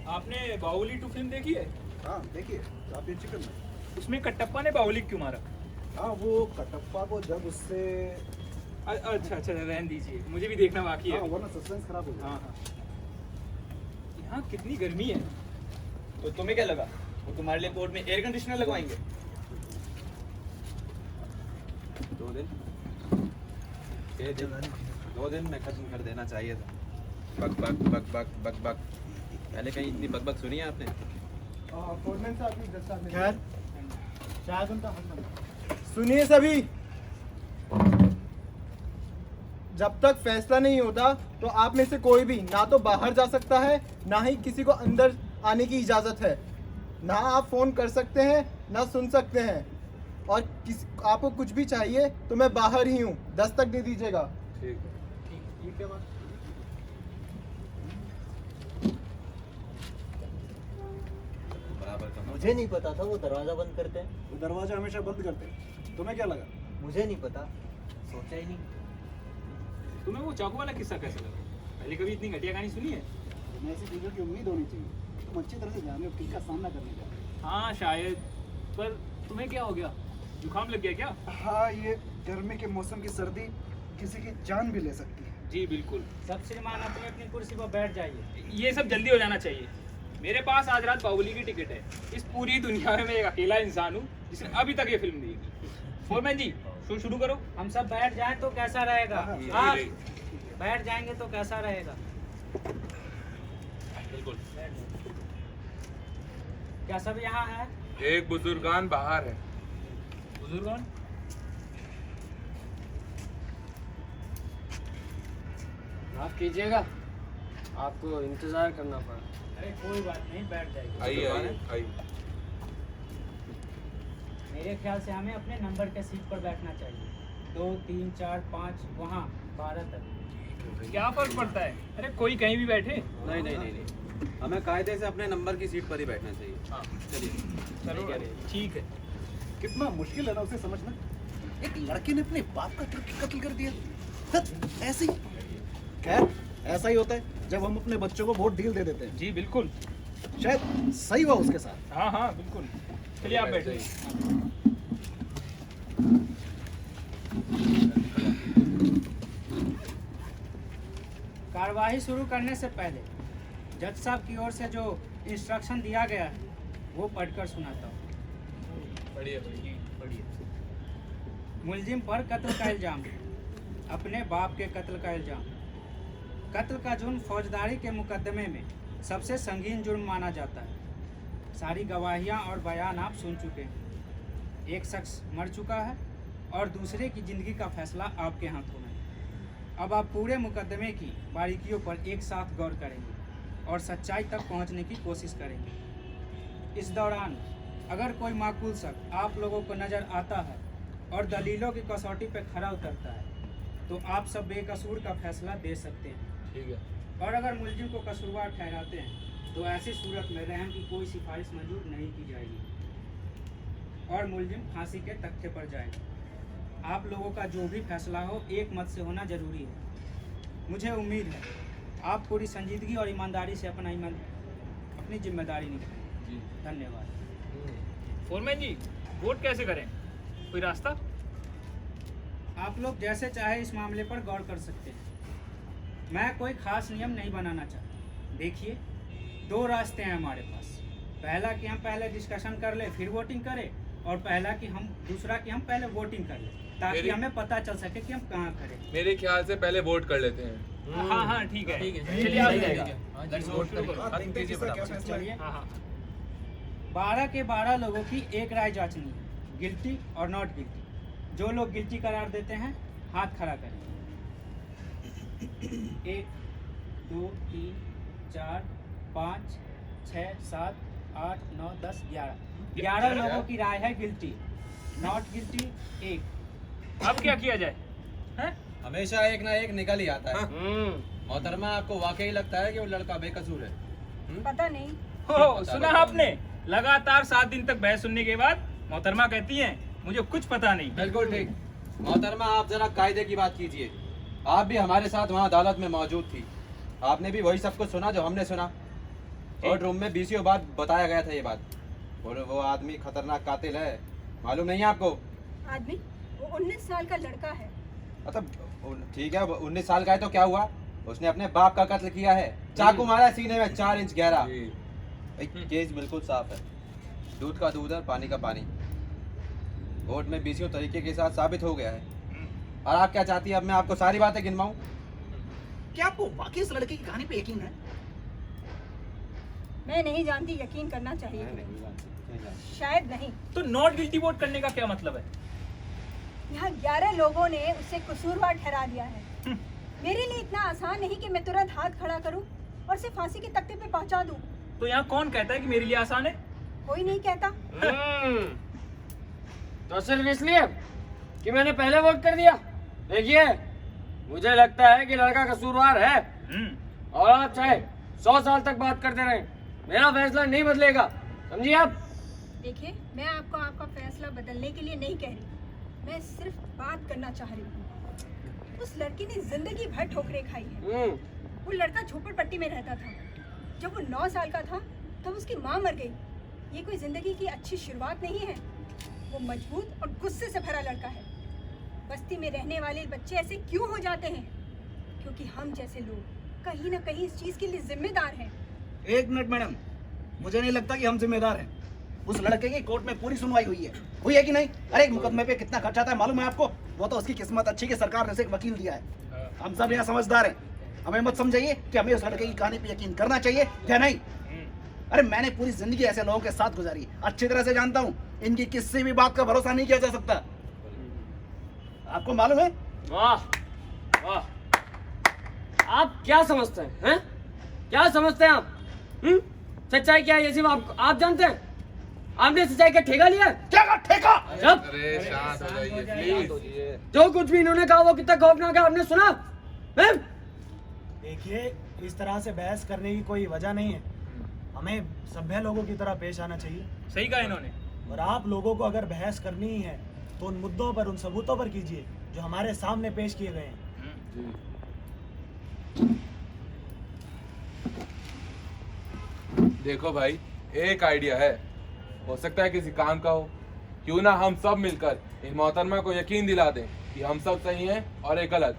आपने बाहुबली 2 फिल्म देखी है? हाँ देखिए, काफी अच्छी फिल्म है। उसमें कटप्पा ने बाहुबली क्यों मारा? हाँ, वो कटप्पा को जब उससे अच्छा अच्छा, रहने दीजिए, मुझे भी देखना बाकी है। हाँ, वरना सस्पेंस खराब हो गया। हाँ हाँ। यहाँ कितनी गर्मी है। तो तुम्हें क्या लगा वो तुम्हारे लिए कोर्ट में एयर कंडीशनर लगवाएंगे? 2 दिन 2 दिन में खत्म कर देना चाहिए था। बक बक बक बक बक बक, पहले कहीं इतनी बक बक सुनी है आपने? खैर, शायद उनका हक बनता। सुनिए सभी, जब तक फैसला नहीं होता तो आप में से कोई भी ना तो बाहर जा सकता है, ना ही किसी को अंदर आने की इजाजत है। ना आप फोन कर सकते हैं, ना सुन सकते हैं। और आपको कुछ भी चाहिए तो मैं बाहर ही हूँ, दस्तक दे दीजिएगा। ठीक है। ये क्या बात? बराबर का मुझे नहीं पता था वो दरवाजा बंद करते हैं। वो दरवाजा हमेशा बंद करते हैं। तुम्हें क्या लगा? मुझे नहीं पता, सोचा ही नहीं। तुम्हें वो चाकू वाला किस्सा कैसा लगा? पहले कभी इतनी घटिया कहानी सुनी है? तुम्हें ऐसी चीज़ों की उम्मीद होनी चाहिए। तुम अच्छी तरह से जान रहे हो किसका सामना करने का। हाँ शायद, पर तुम्हें क्या हो गया? जुकाम लग गया क्या? हाँ, ये गर्मी के मौसम की सर्दी किसी की जान भी ले सकती है। जी बिल्कुल। सब श्रीमान अपनी अपनी कुर्सी पर बैठ जाइए। ये सब जल्दी हो जाना चाहिए। मेरे पास आज रात बाहुबली की टिकट है। इस पूरी दुनिया में मैं एक अकेला इंसान हूँ जिसने अभी तक ये फिल्म देखी। फोरमैन जी, शो शुरू करो। हम सब बैठ जाएं तो कैसा रहेगा? हाँ, आप बैठ जाएंगे तो कैसा रहेगा? बिल्कुल। क्या सब यहाँ है? एक बुजुर्गान बाहर है। बुजुर्गों, माफ कीजिएगा, आपको इंतजार करना पड़ा। अरे कोई बात नहीं, बैठ जाइए। आइए आइए आइए। मेरे ख्याल से हमें अपने नंबर के सीट पर बैठना चाहिए। 2, 3, 4, 5, वहाँ 12 तक। क्या फर्क पड़ता है? अरे कोई कहीं भी बैठे। नहीं नहीं नहीं नहीं, हमें कायदे से अपने नंबर की सीट पर ही बैठना चाहिए। हाँ चलिए। चलो ठीक है। कितना मुश्किल है ना उसे समझना। एक लड़के ने अपने बाप का कत्ल कर दिया। ऐसे ही। खैर, ऐसा ही होता है जब हम अपने बच्चों को वोट डील दे देते हैं। जी बिल्कुल। शायद सही हुआ उसके साथ। हाँ हाँ बिल्कुल। चलिए आप बैठिए। कार्यवाही शुरू करने से पहले जज साहब की ओर से जो इंस्ट्रक्शन दिया गया है वो पढ़कर सुनाता हूँ। बढ़िया बढ़िया बढ़िया। मुलजिम पर कत्ल का इल्जाम, अपने बाप के कत्ल का इल्जाम। कत्ल का जुर्म फौजदारी के मुकदमे में सबसे संगीन जुर्म माना जाता है। सारी गवाहियाँ और बयान आप सुन चुके हैं। एक शख्स मर चुका है और दूसरे की ज़िंदगी का फैसला आपके हाथों में है। अब आप पूरे मुकदमे की बारीकियों पर एक साथ गौर करेंगे और सच्चाई तक पहुंचने की कोशिश करेंगे। इस दौरान अगर कोई माकूल शख्स आप लोगों को नज़र आता है और दलीलों की कसौटी पर खरा उतरता है तो आप सब बेकसूर का फैसला दे सकते हैं। ठीक है। और अगर मुलजिम को कसूरवार ठहराते हैं तो ऐसी सूरत में रहम की कोई सिफारिश मंजूर नहीं की जाएगी और मुलजिम फांसी के तख्ते पर जाएगा। आप लोगों का जो भी फैसला हो एक मत से होना जरूरी है। मुझे उम्मीद है आप पूरी संजीदगी और ईमानदारी से अपनी जिम्मेदारी निभाएंगे। धन्यवाद। फोरमैन जी, वोट कैसे करें? कोई रास्ता? आप लोग जैसे चाहे इस मामले पर गौर कर सकते हैं। मैं कोई खास नियम नहीं बनाना चाहता। देखिए, 2 रास्ते हैं हमारे पास। पहला कि हम पहले डिस्कशन कर ले फिर वोटिंग करें, और दूसरा कि हम पहले वोटिंग कर लें ताकि हमें पता चल सके कि हम कहाँ खड़े हैं। मेरे ख्याल से पहले वोट कर लेते हैं। हाँ हाँ ठीक है। चलिए आप जाइएगा। चलिए। हाँ हाँ। 12 के 12 लोगों की एक राय जांचनी है, गिल्टी और नॉट गिल्टी। जो लोग गिल्टी करार देते हैं हाथ खड़ा करें। 1, 2, 3, 4, 5, 6, 7, 8, 9, 10, 11। 11 लोगों की राय है गिल्टी। Not guilty 1। अब क्या किया जाए? हैं? हमेशा एक ना एक निकल ही आता है। मोहतरमा, आपको वाकई लगता है कि वो लड़का बेकसूर है? पता नहीं। हो सुना आपने? लगातार 7 दिन तक बहस सुनने के बाद मोहतरमा कहती हैं मुझे कुछ पता नहीं। बिल्कुल ठीक। मोहतरमा, आप जरा कायदे की बात कीजिए। आप भी हमारे साथ वहाँ अदालत में मौजूद थी। आपने भी वही सब कुछ सुना जो हमने सुना। थर्ड रूम में 20 बार बताया गया था ये बात। और वो आदमी खतरनाक कातिल है, मालूम नहीं है आपको? आदमी वो 19 साल का लड़का है। मतलब ठीक है, 19 साल का है तो क्या हुआ? उसने अपने बाप का कत्ल किया है, चाकू मारा है सीने में 4 इंच गहरा। जी। केस बिल्कुल साफ है, दूध का दूध और पानी का पानी। कोर्ट में 20 तरीके के साथ साबित हो गया है। और आप क्या चाहती है अब मैं आपको सारी बातें गिनवाऊं? क्या आपको वाकई इस लड़के की कहानी पे यकीन है? मैं नहीं जानती, यकीन करना चाहिए। शायद नहीं। तो नॉट गिल्टी वोट करने का क्या मतलब है? यहाँ 11 लोगों ने उसे कसूरवार ठहरा दिया है। मेरे लिए इतना आसान नहीं कि मैं तुरंत हाथ खड़ा करूं और उसे फांसी के तख्ते पे पहुंचा दूं। तो यहाँ कौन कहता है कि मेरे लिए आसान है? कोई नहीं कहता। तो सिर्फ इसलिए कि मैंने पहले वोट कर दिया। देखिए, मुझे लगता है कि लड़का कसूरवार है और आप चाहे 100 साल तक बात करते रहें, मेरा फैसला नहीं बदलेगा, समझिए आप? देखिए, मैं आपको आपका फैसला बदलने के लिए नहीं कह रही, मैं सिर्फ बात करना चाह रही हूँ। उस लड़की ने जिंदगी भर ठोकरें खाई है। वो लड़का झोपड़पट्टी में रहता था। जब वो 9 साल का था तब उसकी माँ मर गई। ये कोई जिंदगी की अच्छी शुरुआत नहीं है। वो मजबूत और गुस्से से भरा लड़का है। बस्ती में रहने वाले बच्चे ऐसे क्यों हो जाते हैं? क्योंकि हम जैसे लोग कहीं ना कहीं इस चीज के लिए जिम्मेदार हैं। 1 मिनट मैडम, मुझे नहीं लगता कि हम जिम्मेदार हैं। उस लड़के की कोर्ट में पूरी सुनवाई हुई है कि नहीं? अरे एक मुकदमे पे कितना खर्च आता है मालूम है आपको? वो तो उसकी किस्मत अच्छी कि सरकार ने उसे एक वकील दिया है। हम सब यहाँ समझदार हैं, हमें मत समझाइए कि हमें उस लड़के की कहानी पे यकीन करना चाहिए या नहीं। अरे मैंने पूरी जिंदगी ऐसे लोगों के साथ गुजारी, अच्छी तरह से जानता हूँ इनकी किसी भी बात का भरोसा नहीं किया जा सकता। आपको मालूम है? वाह वाह, आप क्या समझते हैं? क्या समझते हैं आप? सच्चाई क्या है ये सिर्फ आप जानते हैं? आपने सच्चाई का ठेका लिया है? क्या का ठेका? जब अरे शांत हो जाइए प्लीज। जो कुछ भी इन्होंने कहा वो कितना खौफनाक है, आपने सुना? देखिए, इस तरह से बहस करने की कोई वजह नहीं है। हमें सभ्य लोगों की तरह पेश आना चाहिए। सही कहा इन्होंने। और आप लोगों को अगर बहस करनी ही है तो उन मुद्दों पर, उन सबूतों पर कीजिए जो हमारे सामने पेश किए गए हैं। देखो भाई, एक आइडिया है, हो सकता है किसी काम का हो। क्यों ना हम सब मिलकर इन मोहतरमा को यकीन दिला दें कि हम सब सही हैं और एक गलत,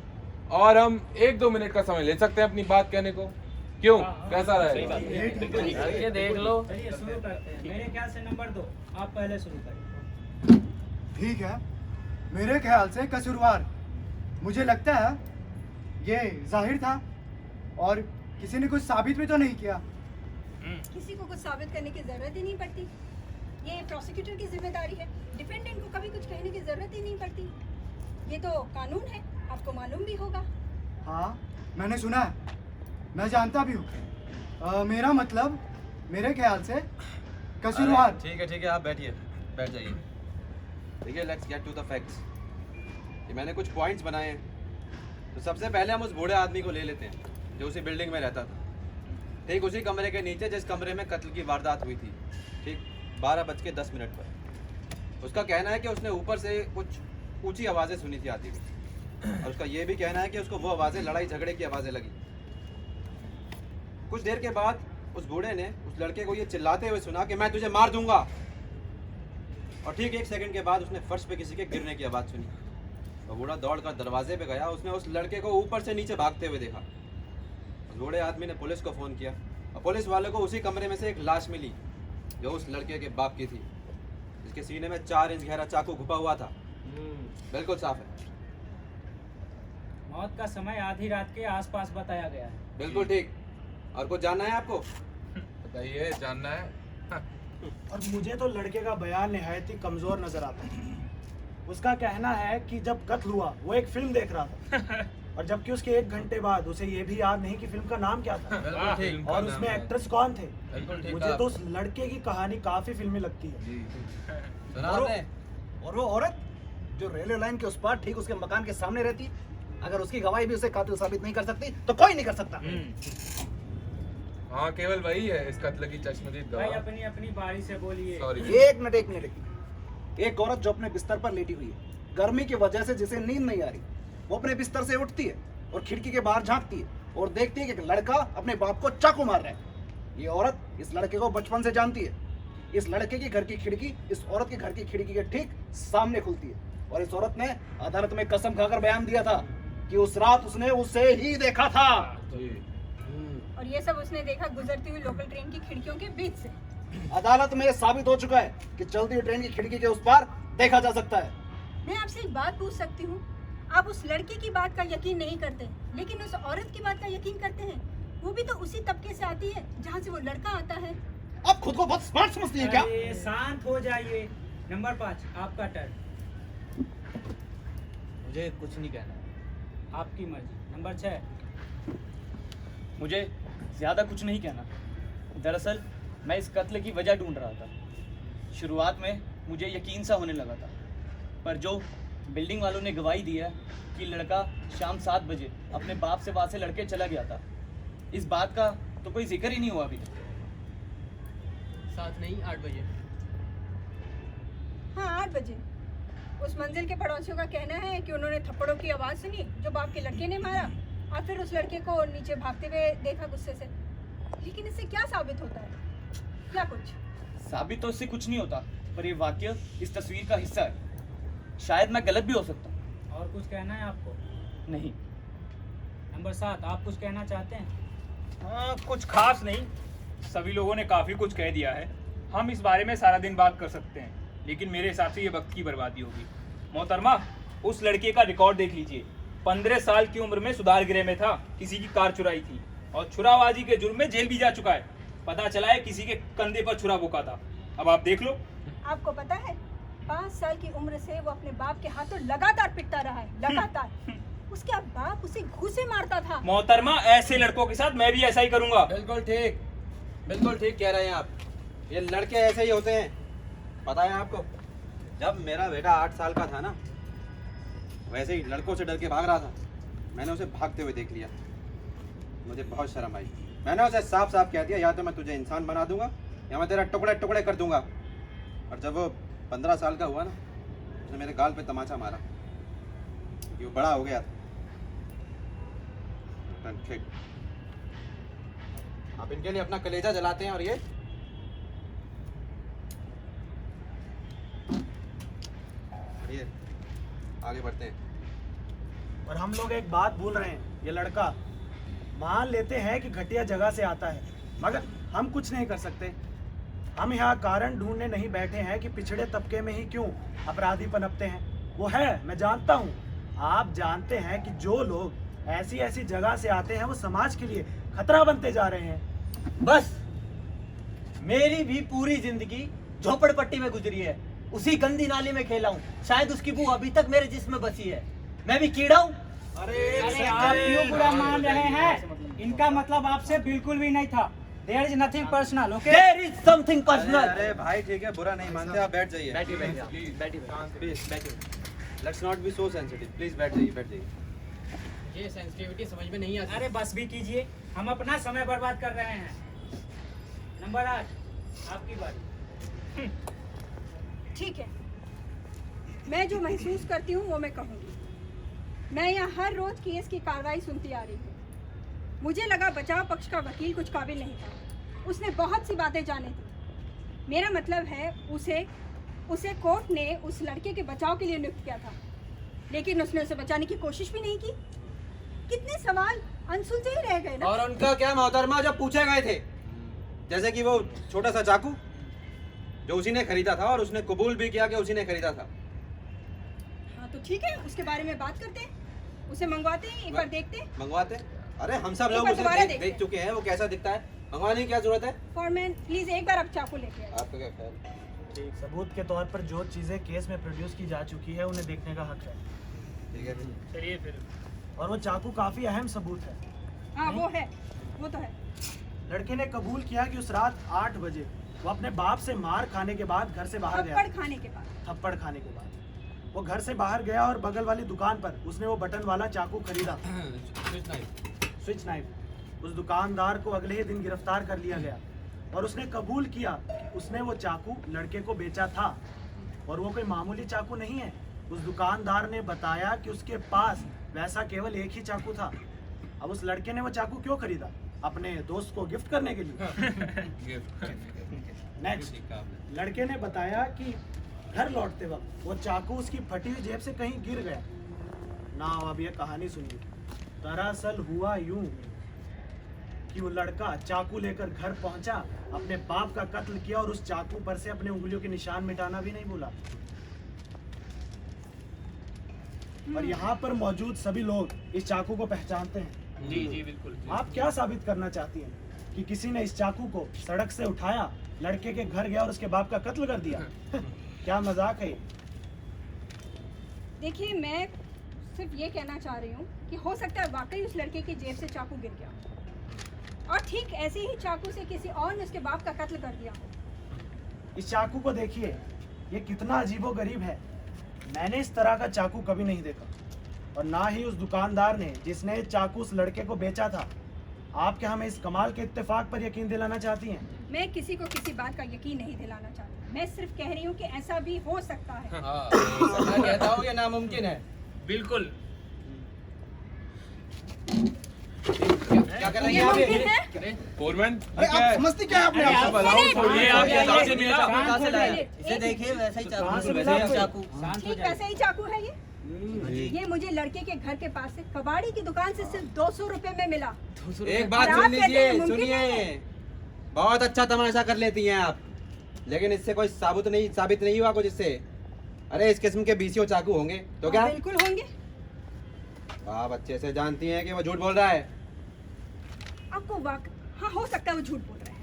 और हम 1-2 मिनट का समय ले सकते हैं अपनी बात कहने को। क्यों, कैसा रहेगा? ये देख लो। चलिए शुरू करते हैं। मेरे ख्याल से नंबर 2 आप पहले शुरू करें। ठीक है, मेरे ख्याल से कसूरवार, मुझे लगता है ये जाहिर था और किसी ने कुछ साबित भी तो नहीं किया। किसी को कुछ साबित करने की जरूरत ही नहीं पड़ती। ये प्रोसिक्यूटर की जिम्मेदारी है। डिफेंडेंट को कभी कुछ कहने की जरूरत ही नहीं पड़ती। ये तो कानून है, आपको मालूम भी होगा। हाँ, मैंने सुना है, मैं जानता भी हूँ। मेरा मतलब, मेरे ख्याल से कसूरवार। ठीक है, आप बैठ जाइए। देखिए, let's get to the facts. ये मैंने कुछ पॉइंट्स बनाए हैं। तो सबसे पहले हम उस बूढ़े आदमी को ले लेते हैं जो उसी बिल्डिंग में रहता था, ठीक उसी कमरे के नीचे जिस कमरे में कत्ल की वारदात हुई थी, ठीक 12:10 पर। उसका कहना है कि उसने ऊपर से कुछ ऊंची आवाज़ें सुनी थी आती हुई, और उसका ये भी कहना है कि उसको वो आवाज़ें लड़ाई झगड़े की आवाज़ें लगी। कुछ देर के बाद उस बूढ़े ने उस लड़के को ये चिल्लाते हुए सुना कि मैं तुझे मार दूंगा, और ठीक 1 सेकंड के बाद उसने फर्श पे किसी के गिरने की आवाज़ सुनी। वो बूढ़ा दौड़कर दरवाजे पे गया, उसने उस लड़के को ऊपर से नीचे भागते हुए देखा। उस बूढ़े आदमी ने पुलिस को फ़ोन किया, और पुलिस वालों को उसी कमरे में से एक लाश मिली जो उस लड़के के बाप की थी, जिसके सीने में 4 इंच गहरा चाकू घुपा हुआ था। बिल्कुल साफ है। मौत का समय आधी रात के आसपास बताया गया है। बिल्कुल ठीक। और कुछ जानना है आपको? बताइए, जानना है। और मुझे तो लड़के का बयान निहायत ही कमजोर नजर आता है। उसका कहना है कि जब कत्ल हुआ वो एक फिल्म देख रहा था, और जबकि उसके 1 घंटे बाद उसे ये भी याद नहीं कि फिल्म का नाम क्या था बिल्कुल ठीक। और उसमें एक्ट्रेस कौन थे। बिल्कुल ठीक मुझे तो उस लड़के की कहानी काफी फिल्मी लगती है। सुना और आपने? और वो औरत जो रेलवे लाइन के उस पार ठीक उसके मकान के सामने रहती, अगर उसकी गवाही भी उसे कातिल साबित नहीं कर सकती तो कोई नहीं कर सकता। हाँ, केवल वही है इस कत्ल की चश्मदीद भाई गवाह। अपनी अपनी बारी से बोलिए। सॉरी। एक मिनट। एक औरत जो अपने बिस्तर पर लेटी हुई है, गर्मी की वजह से जिसे नींद नहीं आ रही, वो अपने बिस्तर से उठती है और खिड़की के बाहर झांकती है और देखती है कि एक लड़का अपने बाप को चाकू मार रहा है। ये औरत इस लड़के को बचपन से जानती है। इस लड़के के घर की खिड़की इस औरत के घर की खिड़की के ठीक सामने खुलती है और इस औरत ने अदालत में कसम खाकर बयान दिया था कि उस रात उसने उसे ही देखा था। और ये सब उसने देखा गुजरती हुई लोकल ट्रेन की खिड़कियों के बीच से। अदालत में साबित हो चुका है कि चलती हुई ट्रेन की खिड़की के उस पार देखा जा सकता है। मैं आपसे एक बात पूछ सकती हूँ? आप उस लड़के की बात का यकीन नहीं करते, लेकिन उस औरत की बात का यकीन करते हैं। वो भी तो उसी तबके से आती है जहाँ से वो लड़का आता है। आप खुद को बहुत स्मार्ट समझती है क्या? अरे शांत हो जाइए। नंबर 5 आपका टर्न। मुझे कुछ नहीं कहना। आपकी मर्जी। नंबर 6 मुझे ज़्यादा कुछ नहीं कहना। दरअसल मैं इस कत्ल की वजह ढूंढ रहा था। शुरुआत में मुझे यकीन सा होने लगा था, पर जो बिल्डिंग वालों ने गवाही दी है कि लड़का शाम 7 बजे अपने बाप से वहाँ से लड़के चला गया था, इस बात का तो कोई जिक्र ही नहीं हुआ अभी तक। 7 नहीं 8 बजे। हाँ 8 बजे। उस मंजिल के पड़ोसियों का कहना है कि उन्होंने थप्पड़ों की आवाज़ सुनी जो बाप के लड़के ने मारा और फिर उस लड़के को नीचे भागते हुए देखा गुस्से से। लेकिन इससे क्या साबित होता है? क्या कुछ साबित तो इससे कुछ नहीं होता, पर ये वाक्य इस तस्वीर का हिस्सा है। शायद मैं गलत भी हो सकता हूँ। और कुछ कहना है आपको? नहीं। नंबर 7 आप कुछ कहना चाहते हैं? हाँ, कुछ खास नहीं। सभी लोगों ने काफ़ी कुछ कह दिया है। हम इस बारे में सारा दिन बात कर सकते हैं, लेकिन मेरे हिसाब से ये वक्त की बर्बादी होगी। मोहतरमा, उस लड़के का रिकॉर्ड देख लीजिए। 15 साल की उम्र में सुधार गृह में था, किसी की कार चुराई थी और छुराबाजी के जुर्म में जेल भी जा चुका है। पता चला है किसी के कंधे पर छुरा भोंका था। अब आप देख लो। आपको पता है 5 साल की उम्र से वो अपने बाप के हाथों लगातार पिटता रहा है, लगातार। उसके बाप उसे घूंसे मारता था। मोहतरमा, ऐसे लड़कों के साथ मैं भी ऐसा ही करूंगा। बिल्कुल ठीक कह रहे हैं आप। ये लड़के ऐसे ही होते हैं। पता है आपको, जब मेरा बेटा 8 साल का था ना, वैसे ही लड़कों से डर के भाग रहा था। मैंने उसे भागते हुए देख लिया। मुझे बहुत शर्म आई। मैंने उसे साफ साफ कह दिया, या तो मैं तुझे इंसान बना दूंगा या मैं तेरा टुकड़े टुकड़े कर दूंगा। और जब वो 15 साल का हुआ ना, उसने मेरे गाल पे तमाचा मारा क्योंकि वो बड़ा हो गया था। ठीक, आप इनके लिए अपना कलेजा जलाते हैं और ये आगे बढ़ते हैं। और हम लोग एक बात भूल रहे हैं। ये लड़का मान लेते हैं कि घटिया जगह से आता है, मगर हम कुछ नहीं कर सकते। हम यहाँ कारण ढूंढने नहीं बैठे हैं कि पिछड़े तबके में ही क्यों अपराधी पनपते हैं। वो है, मैं जानता हूँ। आप जानते हैं कि जो लोग ऐसी ऐसी जगह से आते हैं वो समाज के लिए खतरा बनते जा रहे हैं। बस मेरी भी पूरी जिंदगी झोपड़पट्टी में गुजरी है। उसी गंदी नाली में खेला हूँ। शायद उसकी बू अभी तक मेरे जिस्म में बसी है। मैं भी कीड़ा हूँ। अरे आप क्यों बुरा मान रहे हैं? इनका मतलब आपसे बिल्कुल भी नहीं था। There is nothing personal, okay? There is something personal. अरे भाई ठीक है, बुरा नहीं मानते। आप बैठ जाइए। बैठिए please let's not be so sensitive. Please बैठ जाइए। ये सेंसिटिविटी समझ में नहीं आती। अरे बस भी कीजिए, हम अपना समय बर्बाद कर रहे हैं। नंबर 8 आपकी बारी। ठीक है, मैं जो महसूस करती हूँ वो मैं कहूँगी। मैं यहाँ हर रोज केस की कार्रवाई सुनती आ रही हूँ। मुझे लगा बचाव पक्ष का वकील कुछ काबिल नहीं था। उसने बहुत सी बातें जानी थी। मेरा मतलब है उसे कोर्ट ने उस लड़के के बचाव के लिए नियुक्त किया था, लेकिन उसने उसे बचाने की कोशिश भी नहीं की। कितने सवाल अनसुलझे ही रह गए ना। और उनका क्या मोहतरमा, जब पूछे गए थे, जैसे कि वो छोटा सा चाकू जो उसी ने खरीदा था और उसने कबूल भी किया कि उसी ने खरीदा था। हाँ तो ठीक है, उसके बारे में बात करते हैं। उसे मंगवाते हैं, एक बार देखते हैं। मंगवाते? अरे हम सब लोग एक बार उसे दोबारा देख चुके हैं। वो कैसा दिखता है, मंगवाने की क्या जरूरत है? फॉरमैन प्लीज एक बार आप चाकू लेके आइए। आपका क्या ख्याल? ठीक, सबूत के तौर पर जो चीजें केस में प्रोड्यूस की जा चुकी है उन्हें देखने का हक है। ठीक है फिर। चलिए फिर। और वो चाकू काफी अहम सबूत है। हाँ वो है, वो तो है। लड़के ने कबूल किया कि उस रात 8 बजे वो अपने बाप से मार खाने के बाद घर से बाहर गया। थप्पड़ खाने के बाद। थप्पड़ खाने के बाद वो घर से बाहर गया और बगल वाली दुकान पर उसने वो बटन वाला चाकू खरीदा, स्विच नाइफ। उस दुकानदार को अगले ही दिन गिरफ्तार कर लिया गया और उसने कबूल किया कि उसने वो चाकू लड़के को बेचा था। और वो कोई मामूली चाकू नहीं है। उस दुकानदार ने बताया कि उसके पास वैसा केवल एक ही चाकू था। अब उस लड़के ने वो चाकू क्यों खरीदा? अपने दोस्त को गिफ्ट करने के लिए। नेक्स्ट, लड़के ने बताया कि घर लौटते वक्त वो चाकू उसकी फटी हुई जेब से कहीं गिर गया। ना अब ये कहानी सुनिए। दरअसल हुआ यूं कि वो लड़का चाकू लेकर घर पहुंचा, अपने बाप का कत्ल किया और उस चाकू पर से अपने उंगलियों के निशान मिटाना भी नहीं भूला। और यहाँ पर मौजूद सभी लोग इस चाकू को पहचानते हैं। जी जी बिल्कुल। आप क्या साबित करना चाहती हैं कि किसी ने इस चाकू को सड़क से उठाया, लड़के के घर गया और उसके बाप का कत्ल कर दिया? क्या मजाक है ये? देखिए, मैं सिर्फ ये कहना चाह रही हूँ कि हो सकता है वाकई उस लड़के की जेब से चाकू गिर गया और ठीक ऐसे ही चाकू से किसी और ने उसके बाप का कत्ल कर दिया हो। इस चाकू को देखिए, ये कितना अजीबोगरीब है। मैंने इस तरह का चाकू कभी नहीं देखा और ना ही उस दुकानदार ने जिसने चाकू उस लड़के को बेचा था। आप क्या हमें इस कमाल के इत्तेफाक पर यकीन दिलाना चाहती हैं? मैं किसी को किसी बात का यकीन नहीं दिलाना चाहती। मैं सिर्फ कह रही हूँ कि ऐसा भी हो सकता है। मैं कहता हूँ ये नामुमकिन है। बिल्कुल। क्या कर रही ये हैं आप? मुमकिन है? फोरमैन अरे आप समझती क्या है अपने आप को? ये आप कहाँ से मिला? कहाँ से लाया? इसे देखिए वैसा ही कहाँ से मिला आपको? ठीक वैसे ही चाकू है ये मुझे लड़के के घर के पास से कबाड़ी की दुकान से सिर्फ 200 रुपए में मिला। एक बात और आप सुन कहते हैं लीजिए, मुमकिन सुनिए। है? बहुत अच्छा तमाशा कर लेती हैं आप, लेकिन इससे कोई साबित नहीं हुआ कुछ इससे। अरे इस किस्म के 20 चाकू होंगे तो क्या? बिल्कुल होंगे। आप अच्छे से जानती हैं कि वो झूठ बोल रहा है। आपको हाँ, हो सकता है वो झूठ बोल रहा है,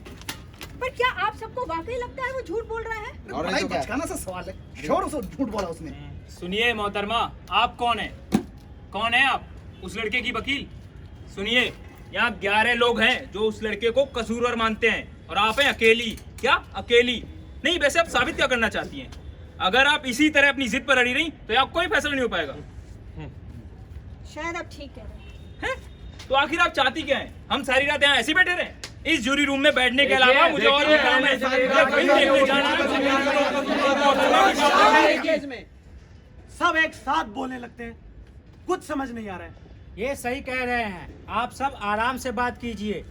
पर क्या आप सबको वाकई लगता है वो झूठ बोल रहा है? और नहीं भाई तो क्या? बचकाना सा सवाल है। शोर से झूठ बोला उसने। सुनिए मोहतरमा, आप कौन है? कौन है आप? उस लड़के की वकील? सुनिए, यहाँ 11 लोग हैं जो उस लड़के को कसूरवार मानते हैं और आप हैं अकेली। क्या अकेली? नहीं, वैसे आप साबित क्या करना चाहती हैं? अगर आप इसी तरह अपनी जिद पर अड़ी रही तो आप कोई फैसला नहीं हो पाएगा। शायद आप ठीक कह रहे हैं। तो आखिर आप चाहती क्या हैं? हम सारी रात यहाँ ऐसे बैठे रहें? इस जूरी रूम में बैठने के अलावा मुझे और भी काम है। फिल्म देखने जाना है। सब एक साथ बोलने लगते हैं, कुछ समझ नहीं आ रहा है। ये सही कह रहे हैं, आप सब आराम से बात कीजिए।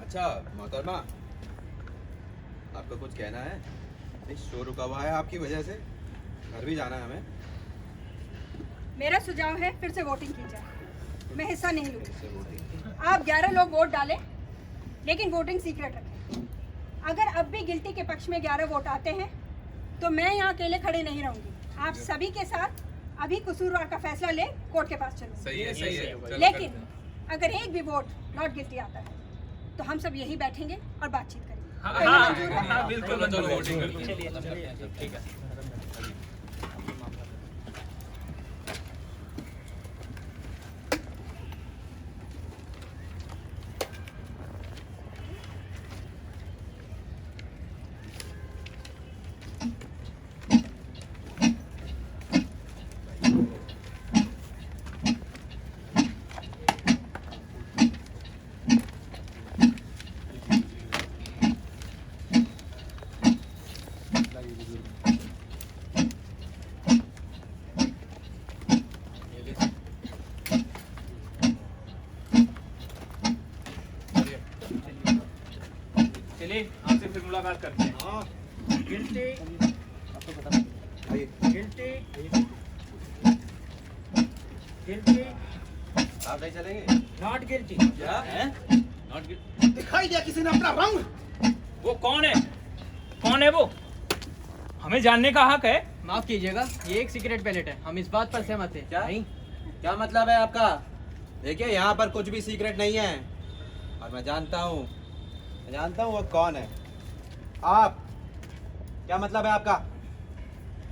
अच्छा मोहतरमा, आपको कुछ कहना है? नहीं, शो रुका हुआ है आपकी वजह से, घर भी जाना है हमें। मेरा सुझाव है फिर से वोटिंग की जाए। मैं हिस्सा नहीं लूंगी। आप 11 लोग वोट डालें, लेकिन वोटिंग सीक्रेट रखें। अगर अब भी गिल्टी के पक्ष में 11 वोट आते हैं तो मैं यहाँ अकेले खड़े नहीं रहूंगी। आप सभी के साथ अभी कसूरवार का फैसला ले कोर्ट के पास चलूंगी। सही है, सही है। चलो लेकिन करते हैं। अगर एक भी वोट नॉट गिल्टी आता है तो हम सब यही बैठेंगे और बातचीत करेंगे। हाँ, तो ये हाँ, मंजूर है? हाँ, बिल्कुल। चलो वोटिंग करते हैं। चलिए, ठीक है। चलिए, आपसे फिर मुलाकात करते हैं। गिल्टी, आइए। गिल्टी, गिल्टी, आप नहीं चलेंगे? Not guilty. क्या? दिखाई दिया किसी ने अपना रंग। वो कौन है? कौन है वो? हमें जानने का हक है। माफ कीजिएगा, ये एक सीक्रेट बैलेट है। हम इस बात पर सहमत हैं। क्या? नहीं, क्या मतलब है आपका? देखिए, यहाँ पर कुछ भी सीक्रेट नहीं है और मैं जानता हूँ वो कौन है। आप, क्या मतलब है आपका?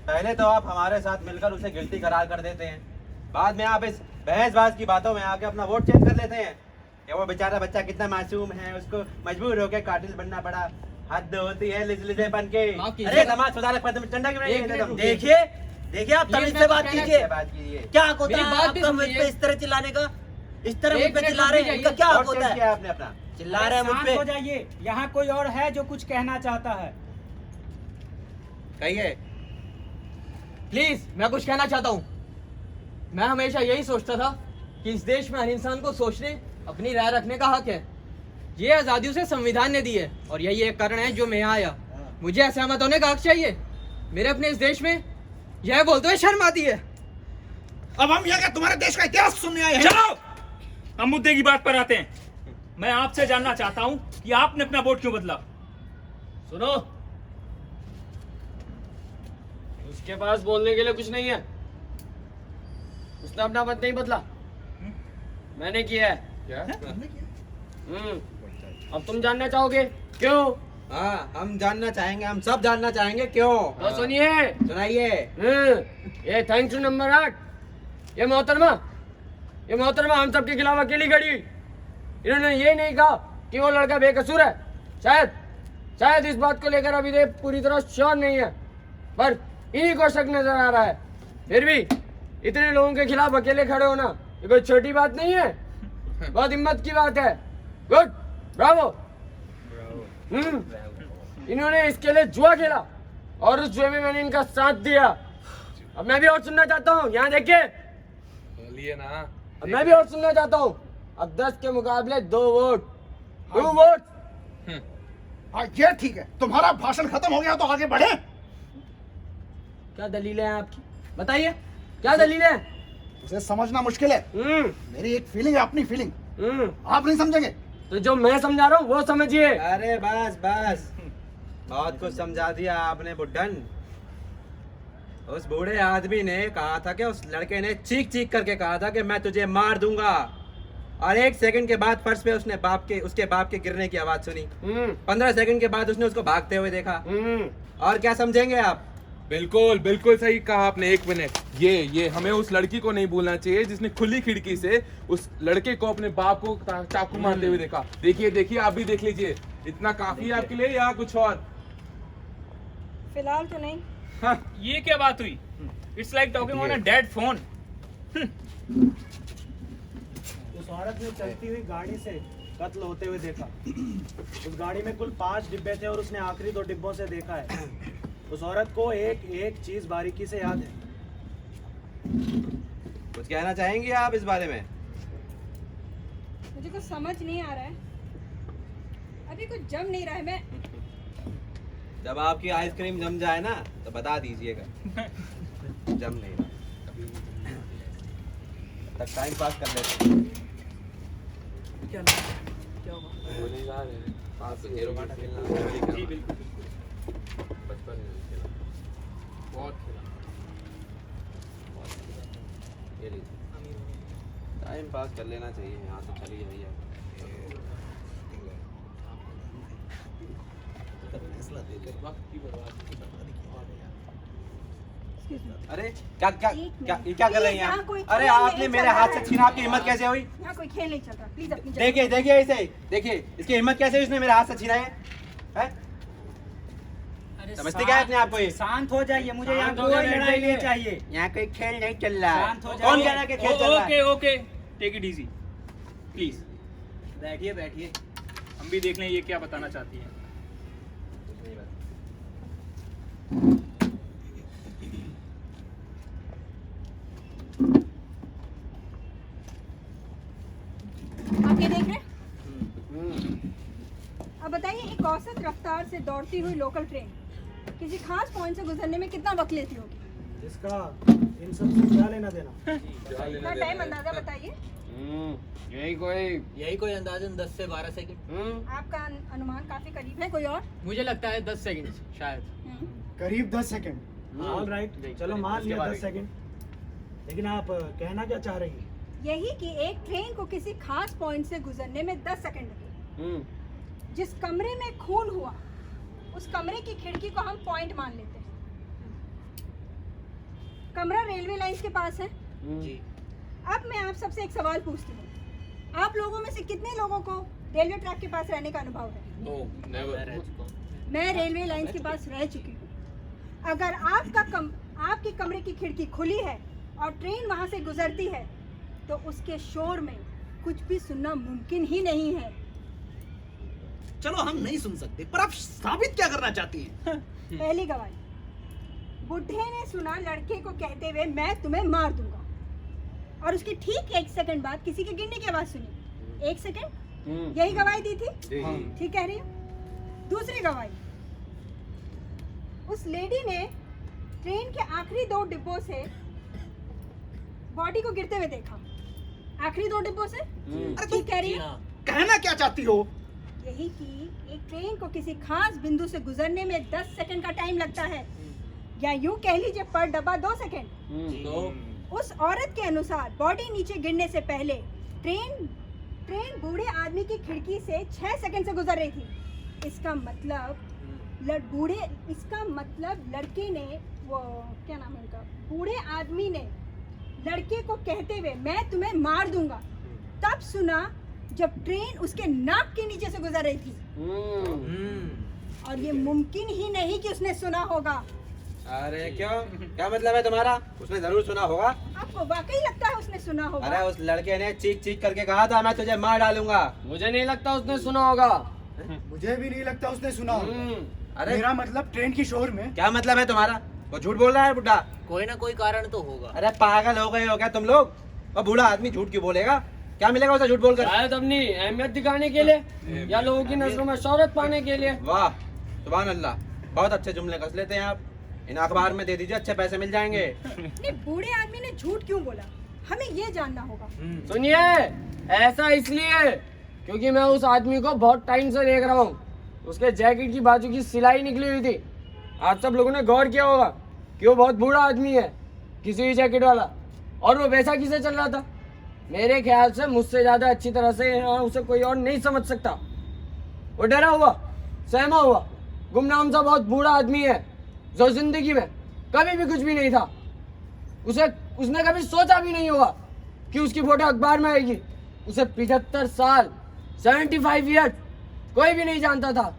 पहले तो आप हमारे साथ मिलकर उसे गिल्टी करार कर देते हैं बाद में आप इस बहसबाज की बातों में आके अपना वोट चेंज कर लेते हैं। क्या वो बेचारा बच्चा कितना मासूम है, उसको मजबूर होकर कातिल बनना पड़ा। हद होती है लिजलिजे बन के। अरे नमाज पढ़ा रखा तुम चंदा क्यों नहीं देते तुम? देखिए देखिए, आप तमीज से बात कीजिए। बात कीजिए। क्या हक होता मेरी है बात भी आपका मुझ सुनिए। पे इस तरह चिल्लाने का? इस तरह मुझ एक पे मिनट चिल्ला रहे हैं, रुक इनका क्या हक वोट होता चेंज किया है? आपने अपना। चिल्ला रहे हैं मुझ शांत पे। हो जाइए, यहाँ कोई और है जो कुछ कहना चाहता है। कहिए। प्लीज, मैं कुछ कहना चाहता हूँ। मैं हमेशा यही सोचता था कि इस देश में हर इंसान को सोचने, अपनी राय रखने का हक है। ये आज़ादी उसे संविधान ने दी है और यही एक कारण है जो मैं यहाँ आया। मुझे असहमत होने का हक चाहिए। मेरे अपने इस देश में यह बोलते हुए शर्म आती है। अब हम यहाँ तुम्हारे देश का इतिहास सुनने आए हैं। चलो हम मुद्दे की बात पर आते हैं। मैं आपसे जानना चाहता हूं कि आपने अपना वोट क्यों बदला? सुनो, उसके पास बोलने के लिए कुछ नहीं है। उसने अपना मत नहीं बदला, मैंने किया है। क्या? अब तुम जानना चाहोगे क्यों? हाँ हम जानना चाहेंगे, हम सब जानना चाहेंगे क्यों। तो सुनिए। सुनाइए। ये थैंक्स टू नंबर 8, ये मोहतरमा हम सबके खिलाफ अकेली खड़ी। इन्होंने ये नहीं कहा कि वो लड़का बेकसूर है। शायद इस बात को लेकर अभी तक पूरी तरह श्योर नहीं है, पर इन्हीं को शक नजर आ रहा है। फिर भी इतने लोगों के खिलाफ अकेले खड़े होना ये कोई छोटी बात नहीं है, बहुत हिम्मत की बात है। Good, Bravo. इन्होंने इसके लिए जुआ खेला और उस जुए में मैंने इनका साथ दिया। अब मैं भी और सुनना चाहता हूँ, यहाँ देखिए। बोलिए ना। अब मैं भी और सुनना चाहता हूँ। अब 10 के मुकाबले 2 वोट, 2 वोट। हाँ ये ठीक है, तुम्हारा भाषण खत्म हो गया तो आगे बढ़े। क्या दलीलें हैं आपकी? बताइए क्या दलीलें हैं? उसे समझना मुश्किल है। मेरी एक फीलिंग है, अपनी फीलिंग। आप नहीं समझेंगे तो जो मैं समझा रहा हूँ वो समझिए। अरे बस बस, बहुत कुछ समझा दिया आपने बुड्ढन। उस बूढ़े आदमी ने कहा था कि उस लड़के ने चीख चीख करके कहा था कि मैं तुझे मार दूंगा, और 1 सेकंड के बाद फर्श पे उसने उसके बाप के गिरने की आवाज सुनी। 15 सेकंड के बाद उसने उसको भागते हुए देखा। और क्या समझेंगे आप? बिल्कुल बिल्कुल सही कहा आपने। 1 मिनट, ये हमें उस लड़की को नहीं भूलना चाहिए जिसने खुली खिड़की से उस लड़के को अपने बाप को चाकू मारते हुए देखा। देखिए आप भी देख लीजिए। इतना काफी है आपके लिए या कुछ और? फिलहाल तो नहीं। हाँ, ये क्या बात हुई? It's like talking on a dead phone. उस औरत ने चलती हुई गाड़ी से कत्ल होते हुए देखा। उस गाड़ी में कुल 5 डिब्बे थे और उसने आखिरी 2 डिब्बों से देखा है। उस औरत को एक एक चीज बारीकी से याद है। कुछ कहना चाहेंगे आप इस बारे में? मुझे कुछ समझ नहीं आ रहा है, अभी कुछ जम नहीं रहा है। मैं जब आपकी आइसक्रीम जम जाए ना तो बता दीजिएगा। जम नहीं रहा तब टाइम पास कर लेते हैं। बोले जा रहे हैं। पास हीरो कांटा खेलना जी बिल्कुल। बचपन में खेला, बहुत खेला। ये लीजिए, टाइम पास कर लेना चाहिए। यहाँ तो चली रही है। वक्त की बर्बादी। अरे क्या क्या क्या ये क्या कर रही हैं यहाँ आप? कोई अरे खेल आपने नहीं मेरे चल हाथ रहा से है। छीना, आपकी हिम्मत कैसे हुई? यहाँ कोई खेल नहीं चल रहा, प्लीज अपनी जगह। देखिए इसे, देखिए इसकी हिम्मत कैसे हुई? इसने मेरे हाथ से छीना है, हैं? समझते क्या है अपने आप को? ये शांत हो जाइए, मुझे यहाँ शांत हो कोई जाइए, लड़ाई नहीं जाइए। चाहिए। यहाँ कोई खेल नहीं चल रहा है। शांत हो कौन जाइए। कह रहा है कि खेल चल रहा है? Okay take it easy please. बैठिए। हम भी देख लें ये क्या बताना चाहती है। आप ये देख रहे हैं? अब बताइए, एक औसत रफ्तार से दौड़ती हुई लोकल ट्रेन किसी खास पॉइंट से गुजरने में कितना वक्त लेती होगी? इसका इन सब से क्या लेना देना? इतना टाइम अंदाजा बताइए। यही कोई अंदाजन 10 से 12 सेकंड। आपका अनुमान काफी करीब है। कोई और? मुझे लगता है 10 सेकंड शायद। करीब 10 सेकंड। ऑल राइट, चलो मान लिया 10 सेकंड। लेकिन आप कहना क्या चाह रही हैं? यही कि एक ट्रेन को किसी खास पॉइंट से गुजरने में 10 सेकंड लगे। जिस कमरे में खून हुआ उस कमरे की खिड़की को हम पॉइंट मान लेते हैं। कमरा रेलवे लाइंस के पास है। जी। अब मैं आप सबसे एक सवाल पूछती हूँ, आप लोगों में से कितने लोगों को रेलवे ट्रैक के पास रहने का अनुभव है? मैं रेलवे लाइन के पास रह चुकी हूँ। अगर आपकी कमरे की खिड़की खुली है और ट्रेन वहाँ से गुजरती है तो उसके शोर में कुछ भी सुनना मुमकिन ही नहीं है। चलो हम नहीं सुन सकते, पर आप साबित क्या करना चाहती हैं? पहली गवाही, बुढ़े ने सुना लड़के को कहते हुए मैं तुम्हें मार दूंगा, और उसके ठीक 1 सेकंड बाद किसी के गिरने की आवाज सुनी। 1 सेकंड, यही गवाही दी थी? ठीक कह रही हूँ। दूसरी गवाही, उस लेडी ने ट्रेन के आखिरी 2 डिब्बों से बॉडी को गिरते हुए देखा। आखिरी 2 डिब्बों से? अरे ठीक कह रही हूँ। कहना क्या चाहती हो? यही कि एक ट्रेन को किसी खास बिंदु से गुजरने में 10 सेकंड का टाइम लगता है, या यूं कह लीजिए पर डब्बा 2 सेकंड। उस औरत के अनुसार बॉडी नीचे गिरने से पहले ट्रेन बूढ़े आदमी की खिड़की से 6 सेकंड से गुजर रही थी। इसका मतलब लड़के ने, वो क्या नाम है उनका, बूढ़े आदमी ने लड़के को कहते हुए मैं तुम्हें मार दूंगा तब सुना जब ट्रेन उसके नाक के नीचे से गुजर रही थी। और ये मुमकिन ही नहीं कि उसने सुना होगा। अरे क्यों, क्या मतलब है तुम्हारा? उसने जरूर सुना होगा। आपको वाकई लगता है उसने सुना होगा? अरे उस लड़के ने चीख चीख करके कहा था मैं तुझे मार डालूंगा। मुझे नहीं लगता उसने सुना होगा। मुझे भी नहीं लगता उसने सुना होगा। अरे मेरा मतलब ट्रेन की शोर में। क्या मतलब है तुम्हारा? वो झूठ बोल रहा है बुढ़ा। कोई ना कोई कारण तो होगा। अरे पागल हो गए हो क्या तुम लोग? और बूढ़ा आदमी झूठ क्यों बोलेगा? क्या मिलेगा उसे झूठ बोलकर? शायद अपनी अहमियत दिखाने के लिए या लोगों की नजरों में शोहरत पाने के लिए। वाह, सुभान अल्लाह, बहुत अच्छे जुमले कस लेते हैं आप। इन अखबार में दे दीजिए, अच्छे पैसे मिल जाएंगे। नहीं, बूढ़े आदमी ने झूठ क्यों बोला, हमें ये जानना होगा। सुनिए, ऐसा इसलिए क्योंकि मैं उस आदमी को बहुत टाइम से देख रहा हूँ। उसके जैकेट की बाजू की सिलाई निकली हुई थी। आप सब लोगों ने गौर किया होगा कि वो बहुत बूढ़ा आदमी है, किसी भी जैकेट वाला। और वो वैसा किसे चल रहा था? मेरे ख्याल से मुझसे ज्यादा अच्छी तरह से उसे कोई और नहीं समझ सकता। वो डरा हुआ, सहमा हुआ, गुमनाम सा बहुत बूढ़ा आदमी है जो जिंदगी में कभी भी कुछ भी नहीं था। उसने कभी सोचा भी नहीं होगा कि उसकी फोटो अखबार में आएगी। उसे 75 साल 75 ईयर्स कोई भी नहीं जानता था।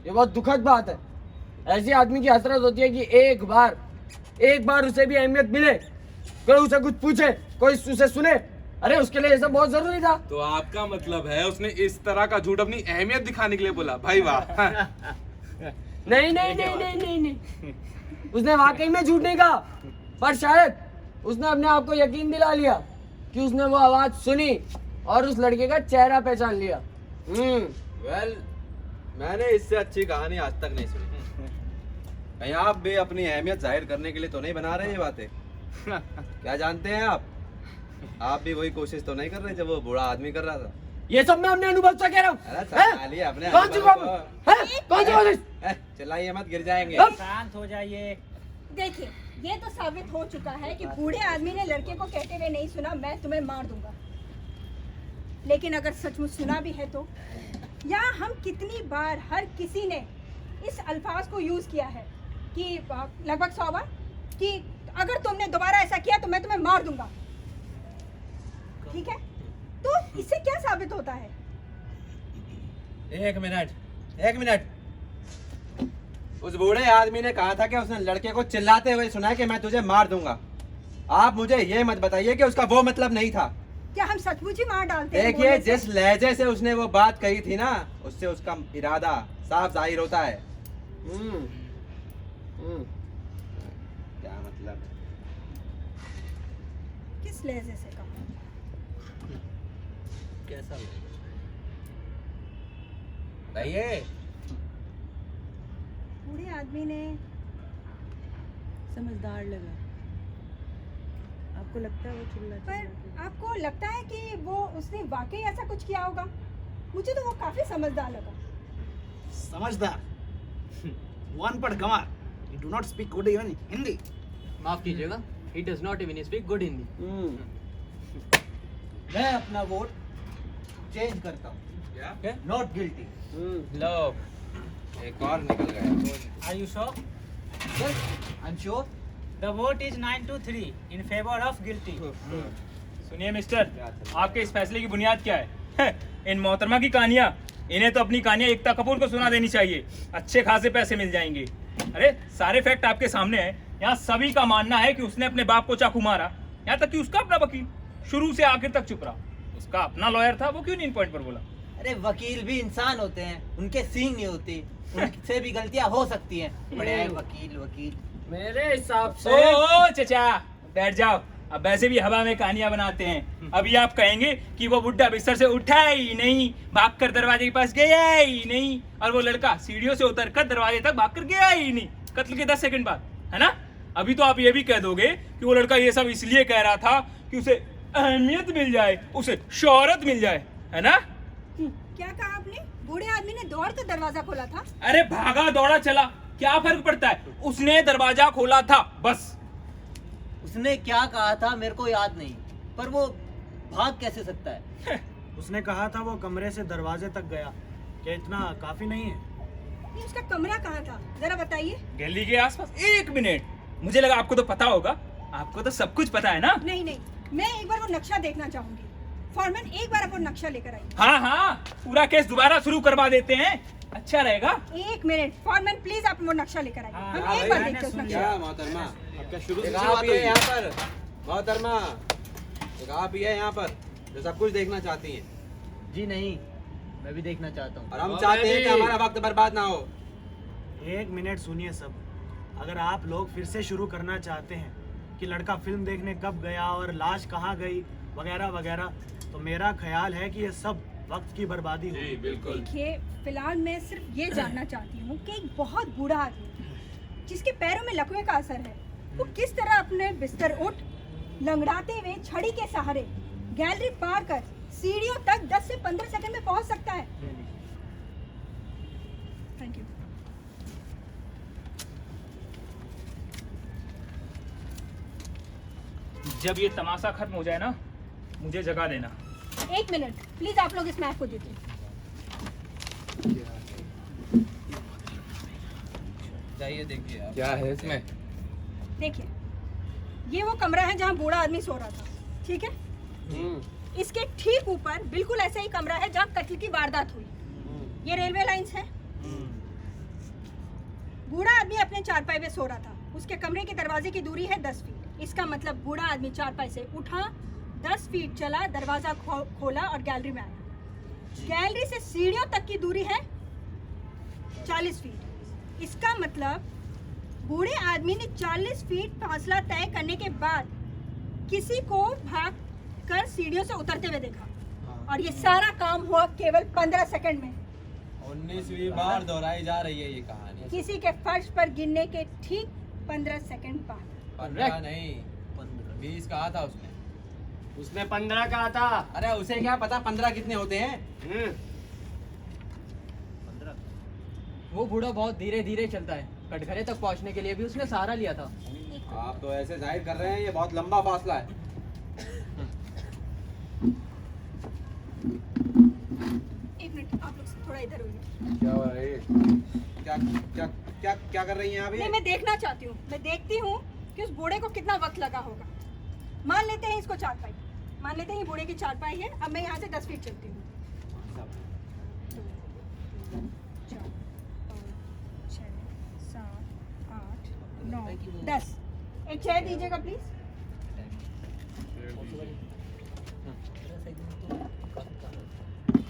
ये बहुत दुखद बात है। ऐसे आदमी की हसरत होती है कि एक बार उसे भी अहमियत मिले, कोई उसे कुछ पूछे, कोई उसे सुने। अरे उसके लिए ये सब बहुत जरूरी था। तो आपका मतलब है उसने इस तरह का झूठ अपनी अहमियत दिखाने के लिए बोला? भाई वाह। नहीं, उसने वाकई में झूठ नहीं कहा, पर शायद उसने अपने आप को यकीन दिला लिया कि उसने वो आवाज सुनी और उस लड़के का चेहरा पहचान लिया। वेल, मैंने इससे अच्छी कहानी आज तक नहीं सुनी। कहीं आप भी अपनी अहमियत जाहिर करने के लिए तो नहीं बना रहे ये बातें? क्या जानते हैं आप भी वही कोशिश तो नहीं कर रहे जब वो बूढ़ा आदमी कर रहा था? ये सब मैं अपने अनुभव से कह रहा अरे अपने कौन सी कोशिश? चिल्लाइए मत, गिर जाएंगे। शांत हो जाइए। देखिए, ये तो साबित हो चुका है कि बूढ़े आदमी ने लड़के को कहते हुए नहीं सुना मैं तुम्हें मार दूंगा। लेकिन अगर सचमुच सुना भी है तो, या हम कितनी बार हर किसी ने इस अल्फाज को यूज किया है कि लगभग 100 बार कि अगर तुमने दोबारा ऐसा किया तो मैं तुम्हें मार दूंगा। ठीक है, तो इससे क्या साबित होता है? एक मिनट। उस बूढ़े आदमी ने कहा था कि उसने लड़के को चिल्लाते हुए सुना कि मैं तुझे मार दूंगा। आप मुझे ये मत बताइए कि उसका वो मतलब नहीं था। क्या हम सचमुच ही मार डालते हैं? देखिए, जिस लहजे से उसने वो बात कही थी ना, उससे उसका इरादा साफ जाहिर होता है। क्या मतलब? किस लहजे से कहा? कैसा बताइए। बूढ़े आदमी ने समझदार लगा। आपको लगता है वो चिल्लाता है? पर आपको लगता है कि वो उसने वाकई ऐसा कुछ किया होगा? मुझे तो वो काफी समझदार लगा। समझदार? वन पढ़ गंवार। You do not speak good even Hindi. माफ कीजिएगा, he does not even speak good Hindi. मैं अपना वोट चेंज करता हूँ। क्या? Not guilty. लो, एक और निकल गया। Are you sure? Yes, I am sure. The vote is 9-3 in favor of guilty. सुनिए मिस्टर, आपके इस फैसले की बुनियाद क्या है? इन मोहतरमा की कहानियां, इन्हें तो अपनी कहानियां एकता कपूर को सुना देनी चाहिए, अच्छे खासे पैसे मिल जाएंगे। अरे सारे फैक्ट आपके सामने हैं। यहाँ सभी का मानना है कि उसने अपने बाप को चाकू मारा, यहाँ तक कि उसका अपना वकील शुरू से आखिर तक चुप रहा। उसका अपना लॉयर था, वो क्यों नहीं इन पॉइंट पर बोला? अरे वकील भी इंसान होते हैं, उनके सींग नहीं होती, उनसे भी गलतियां हो सकती हैं। बड़े वकील वकील मेरे हिसाब से ओ चचा बैठ जाओ। अब वैसे भी हवा में कहानियां बनाते हैं। अभी आप कहेंगे कि वो बुड्ढा बिस्तर से उठा ही नहीं, भागकर दरवाजे के पास गया ही नहीं, और वो लड़का सीढ़ियों से उतरकर दरवाजे तक भागकर गया ही नहीं, कत्ल के 10 सेकंड बाद, है ना? अभी तो आप ये भी कह दोगे कि वो लड़का ये सब इसलिए कह रहा था कि उसे अहमियत मिल जाए, उसे शोहरत मिल जाए, है ना? क्या कहा आपने? बूढ़े आदमी ने दौड़ कर दरवाजा खोला था। अरे भागा दौड़ा चला, क्या फर्क पड़ता है? उसने दरवाजा खोला था, बस। उसने क्या कहा था मेरे को याद नहीं, पर वो भाग कैसे सकता है? उसने कहा था वो कमरे से दरवाजे तक गया। क्या इतना काफी नहीं है? ये उसका कमरा कहाँ था, जरा बताइए। गैलरी के आसपास। एक मिनट, मुझे लगा आपको तो पता होगा। आपको तो सब कुछ पता है ना? नहीं नहीं, मैं एक बार वो नक्शा देखना चाहूंगी। फॉरमैन, एक बार आप वो नक्शा लेकर आइए। हाँ हाँ, पूरा केस दोबारा शुरू करवा देते हैं, अच्छा रहेगा। एक मिनट फॉरमैन, प्लीज आप वो नक्शा लेकर आइए। हम एक बार देखते हैं उस नक्शा। क्या मोहतरमा, आपका शुरू से शुरुआत हुई है यहाँ पर? मोहतरमा, एक आप ही है यहाँ पर जो सब कुछ देखना चाहती हैं। जी नहीं, मैं भी देखना चाहता हूँ। और हम चाहते हैं कि हमारा वक्त बर्बाद ना हो। एक मिनट सुनिए सब। अगर आप लोग फिर से शुरू करना चाहते हैं कि लड़का फिल्म देखने कब गया और लाश कहाँ गई वगैरह वगैरह, तो मेरा ख्याल है कि ये सब वक्त की बर्बादी होगी। बिल्कुल। देखिए, फिलहाल मैं सिर्फ ये जानना चाहती हूँ कि एक बहुत बूढ़ा आदमी जिसके पैरों में लकवे का असर है, वो किस तरह अपने बिस्तर उठ लंगड़ाते हुए छड़ी के सहारे गैलरी पार कर सीढ़ियों तक 10 से 15 सेकंड में पहुंच सकता है। Thank you. जब ये तमाशा खत्म हो जाए ना, मुझे जगा देना। एक मिनट प्लीज, आप लोग इस मैप को दीजिए। जाइए देखिए आप। क्या है इसमें? देखिए, ये वो कमरा है जहाँ बूढ़ा आदमी सो रहा था, ठीक है? इसके ठीक ऊपर बिल्कुल ऐसा ही कमरा है जहाँ कत्ल की वारदात हुई। ये रेलवे लाइंस है। बूढ़ा आदमी अपने चारपाई पे सो रहा था, उसके कमरे के दरवाजे की दूरी है 10 फीट। इसका मतलब बूढ़ा आदमी चारपाई से उठा, 10 फीट चला, दरवाजा खोला और गैलरी में आया। गैलरी से सीढ़ियों तक की दूरी है 40 फीट। इसका मतलब बूढ़े आदमी ने 40 फीट फासला तय करने के बाद किसी को भाग कर सीढ़ियों से उतरते हुए देखा, और ये सारा काम हुआ केवल 15 सेकंड में। 19वीं बार दोहराई जा रही है ये कहानी। किसी के फर्श पर गिरने के ठीक 15 सेकंड बाद। 15 नहीं, 20 कहा था उसने। उसने 15 कहा था। अरे उसे क्या पता 15 कितने होते हैं? वो बूढ़ा बहुत धीरे धीरे चलता है, कटघरे तक पहुंचने के लिए भी उसने सहारा लिया था। आप तो ऐसे जाहिर कर रहे हैं ये बहुत लंबा फासला है। एक मिनट, आप लोग थोड़ा इधर होइए। क्या हो रहा है? क्या क्या क्या क्या कर रही हैं आप ये? नहीं, मैं देखना चाहती हूँ। मैं देखती हूँ कि उस बूढ़े को कितना वक्त लगा होगा। मान लेते हैं इसको चारपाई, मान लेते हैं ये बूढ़े की चारपाई है। अब मैं यहाँ से 10 फीट चलती हूँ। 4, 5, 6, 7, 8, 9, 10। एक चेयर दीजिएगा प्लीज।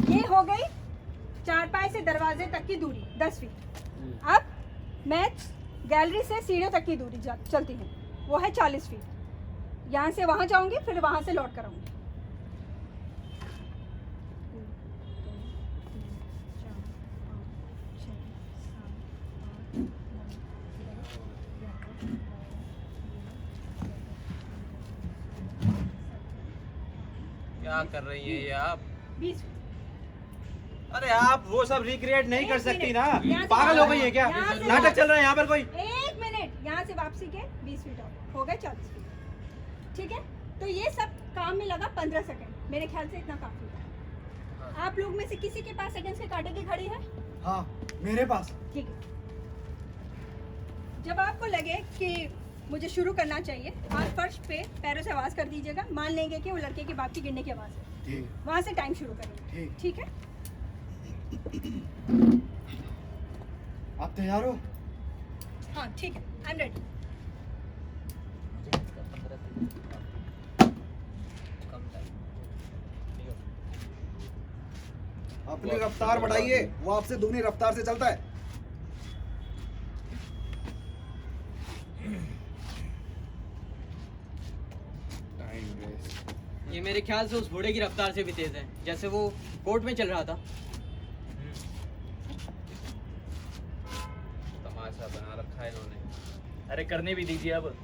ये हो गई चारपाई से दरवाजे तक की दूरी 10 फीट। अब मैं गैलरी से सीढ़ियों तक की दूरी चलती हूँ, वो है 40 फीट। यहाँ से वहाँ जाऊँगी, फिर वहाँ से लौट कर आऊँगी। क्या कर रही हैं ये आप? 20 अरे आप वो सब रिक्रिएट नहीं कर एक सकती मिनट, ना। यहाँ से पागल हो गई है क्या? यहाँ से नाटक चल रहा है यहाँ पर कोई? एक मिनट, यहाँ से वापसी के 20 फीट और हो गए 40 फीट, ठीक है? तो ये सब काम में लगा 15 सेकंड। मेरे ख्याल से इतना काफी है। आप लोग में से किसी के पास सेकंड्स के कांटे की घड़ी है? हाँ, मेरे पास। ठीक है। जब आपको लगे कि मुझे शुरू करना चाहिए। आप फर्श पे पैरों से आवाज़ कर दीजिएगा, मान लेंगे कि वो लड़के के बाप की गिरने की आवाज़ है। ठीक वहाँ से टाइम शुरू करेंगे। ठीक है? आप तैयार हो? हाँ ठीक है, आई एम रेडी। अपनी रफ्तार बढ़ाइए, वो आपसे दुगनी रफ्तार से चलता है। ये मेरे ख्याल से उस घोड़े की रफ्तार से भी तेज है, जैसे वो कोर्ट में चल रहा था। तमाशा बना रखा है इन्होंने। अरे करने भी दीजिए अब।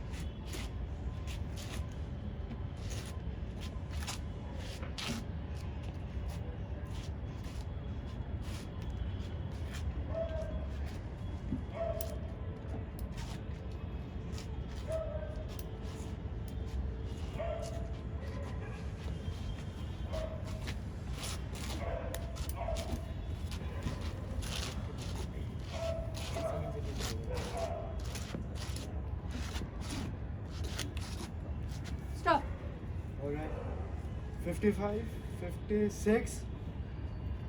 Stop. Alright. 55, 56,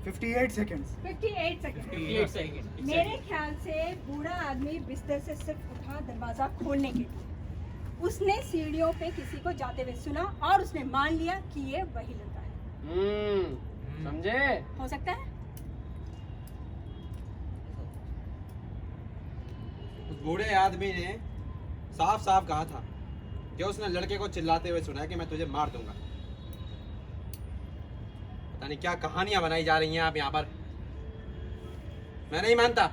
58 seconds. 58 second. 58 second. मेरे ख्याल से बूढ़ा आदमी बिस्तर से सिर्फ उठा दरवाजा खोलने के लिए। उसने सीढ़ियों पे किसी को जाते हुए सुना और उसने मान लिया कि ये वही लड़का है। समझे? हो सकता है? उस बूढ़े आदमी ने साफ साफ कहा था कि उसने लड़के को चिल्लाते हुए सुना कि मैं तुझे मार दूंगा। पता नहीं क्या कहानियां बनाई जा रही हैं आप यहाँ पर। मैं नहीं मानता।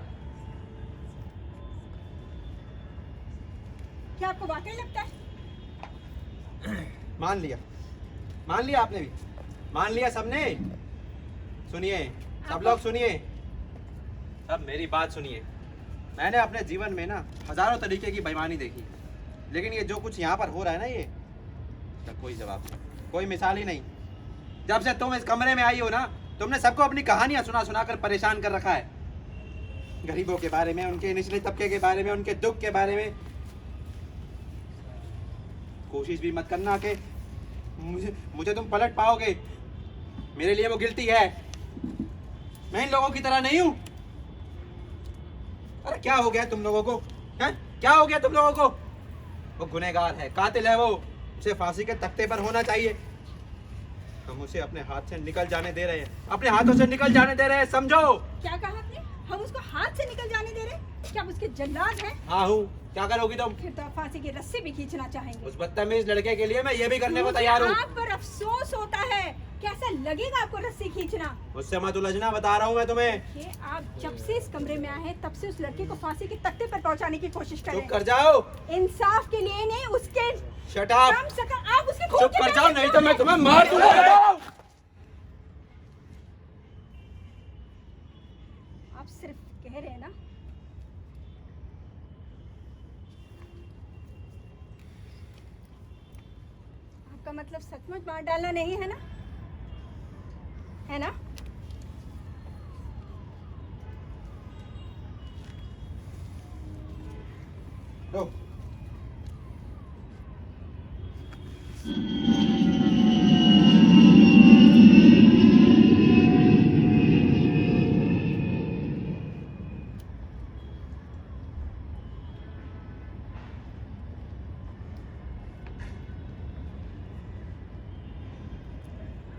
क्या आपको वाकई लगता है? मान लिया आपने भी, मान लिया सबने। सुनिए सब लोग सुनिए, अब मेरी बात सुनिए। मैंने अपने जीवन में ना हजारों तरीके की बेईमानी देखी, लेकिन ये जो कुछ यहाँ पर हो रहा है ना, ये इसका कोई जवाब नहीं, कोई मिसाल ही नहीं। जब से तुम इस कमरे में आई हो ना, तुमने सबको अपनी कहानियां सुना सुना कर परेशान कर रखा है। गरीबों के बारे में, उनके निचले तबके के बारे में, उनके दुख के बारे में। कोशिश भी मत करना कि मुझे तुम पलट पाओगे। मेरे लिए वो गिल्टी है, मैं इन लोगों की तरह नहीं हूं। अरे क्या हो गया तुम लोगों को, हैं? क्या हो गया तुम लोगों को? वो गुनहगार है, कातिल है, वो उसे फांसी के तख्ते पर होना चाहिए। हम उसे अपने हाथ से निकल जाने दे रहे हैं, अपने हाथों से निकल जाने दे रहे हैं, समझो। क्या कहा आपने? हम उसको हाथ से निकल जाने दे रहे? क्या आप उसके जल्लाद हैं? हाँ हूँ। क्या करोगी तुम? फिर तो आप फांसी की रस्सी भी खींचना चाहेंगे। उस बदतमीज लड़के के लिए मैं ये भी करने को तैयार हूँ। आप पर अफसोस होता है। कैसा लगेगा आपको रस्सी खींचना? उससे मत उलझना, बता रहा हूँ मैं तुम्हें। कि आप जब से इस कमरे में आए हैं तब से उस लड़के को फांसी के तख्ते पर पहुंचाने की कोशिश कर रहे चुप हैं। कर जाओ। इंसाफ के लिए नहीं, उसके शट अप। कम से कम आप उसके खून चुप के कर जाओ, प्यासे नहीं तो मैं तुम्हें मार दूंगा। आप सिर्फ कह रहे हैं ना? आपका मतलब सचमुच मार डालना नहीं है ना? है ना? लो।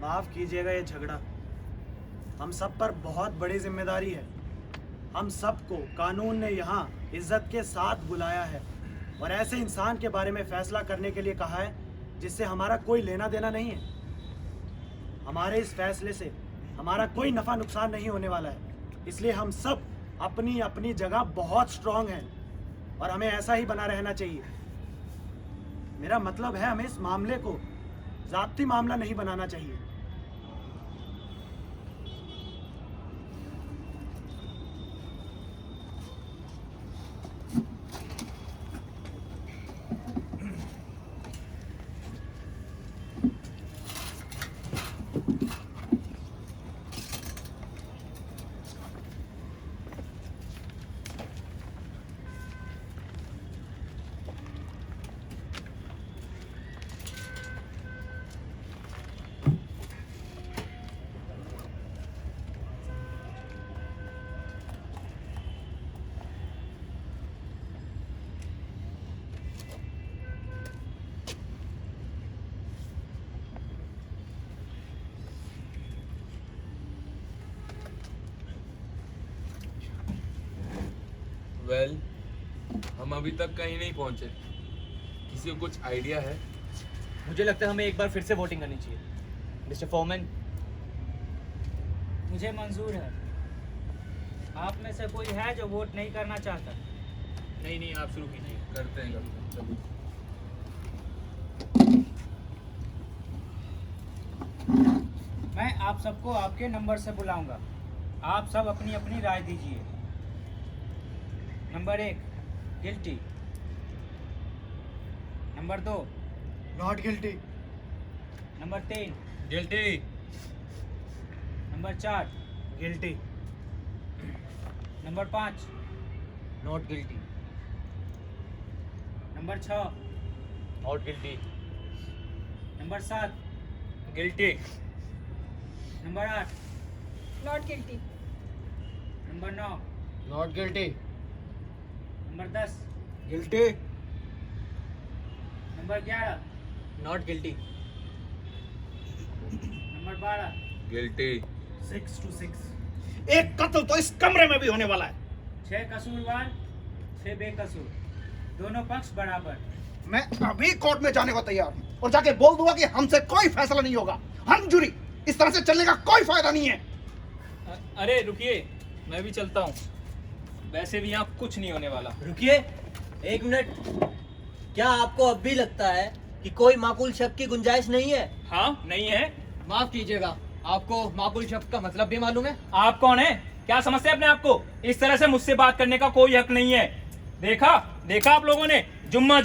माफ कीजिएगा ये झगड़ा हम सब पर बहुत बड़ी जिम्मेदारी है। हम सबको कानून ने यहाँ इज्जत के साथ बुलाया है और ऐसे इंसान के बारे में फैसला करने के लिए कहा है जिससे हमारा कोई लेना देना नहीं है। हमारे इस फैसले से हमारा कोई नफा नुकसान नहीं होने वाला है, इसलिए हम सब अपनी अपनी जगह बहुत स्ट्रांग हैं और हमें ऐसा ही बना रहना चाहिए। मेरा मतलब है हमें इस मामले को जाती मामला नहीं बनाना चाहिए। वेल, हम अभी तक कहीं नहीं पहुंचे। किसी को कुछ आइडिया है? मुझे लगता है हमें एक बार फिर से वोटिंग करनी चाहिए। मिस्टर फॉरमैन, मुझे मंजूर है। आप में से कोई है जो वोट नहीं करना चाहता? नहीं नहीं, आप शुरू कीजिए। करते हैं चलो। मैं आप सबको आपके नंबर से बुलाऊंगा। आप सब अपनी अपनी राय दीजिए। Number 1 guilty, number 2 not guilty, number 3 guilty, number 4 guilty, number 5 not guilty, number 6 not guilty, number 7 guilty, number 8 not guilty, number 9 not guilty, number 10, guilty, number 11, not guilty, number 12, guilty. 6 to 6। एक कत्ल तो इस कमरे में भी होने वाला है। 6 कसूरवार, 6 बेकसूर, दोनों पक्ष बराबर। मैं अभी कोर्ट में जाने को तैयार हूँ और जाके बोल दूंगा कि हमसे कोई फैसला नहीं होगा। हम जुरी, इस तरह से चलने का कोई फायदा नहीं है। अरे रुकिए, मैं भी चलता हूँ। वैसे भी यहाँ कुछ नहीं होने वाला। रुकिए 1 मिनट। क्या आपको अब भी लगता है कि कोई माकूल शक की गुंजाइश नहीं है? हाँ, नहीं है। माफ कीजिएगा, आपको माकूल शब्द का मतलब भी मालूम है? आप कौन है? क्या समझते हैं अपने आप को? इस तरह से मुझसे बात करने का कोई हक नहीं है। देखा देखा आप लोगों ने, जुम्मा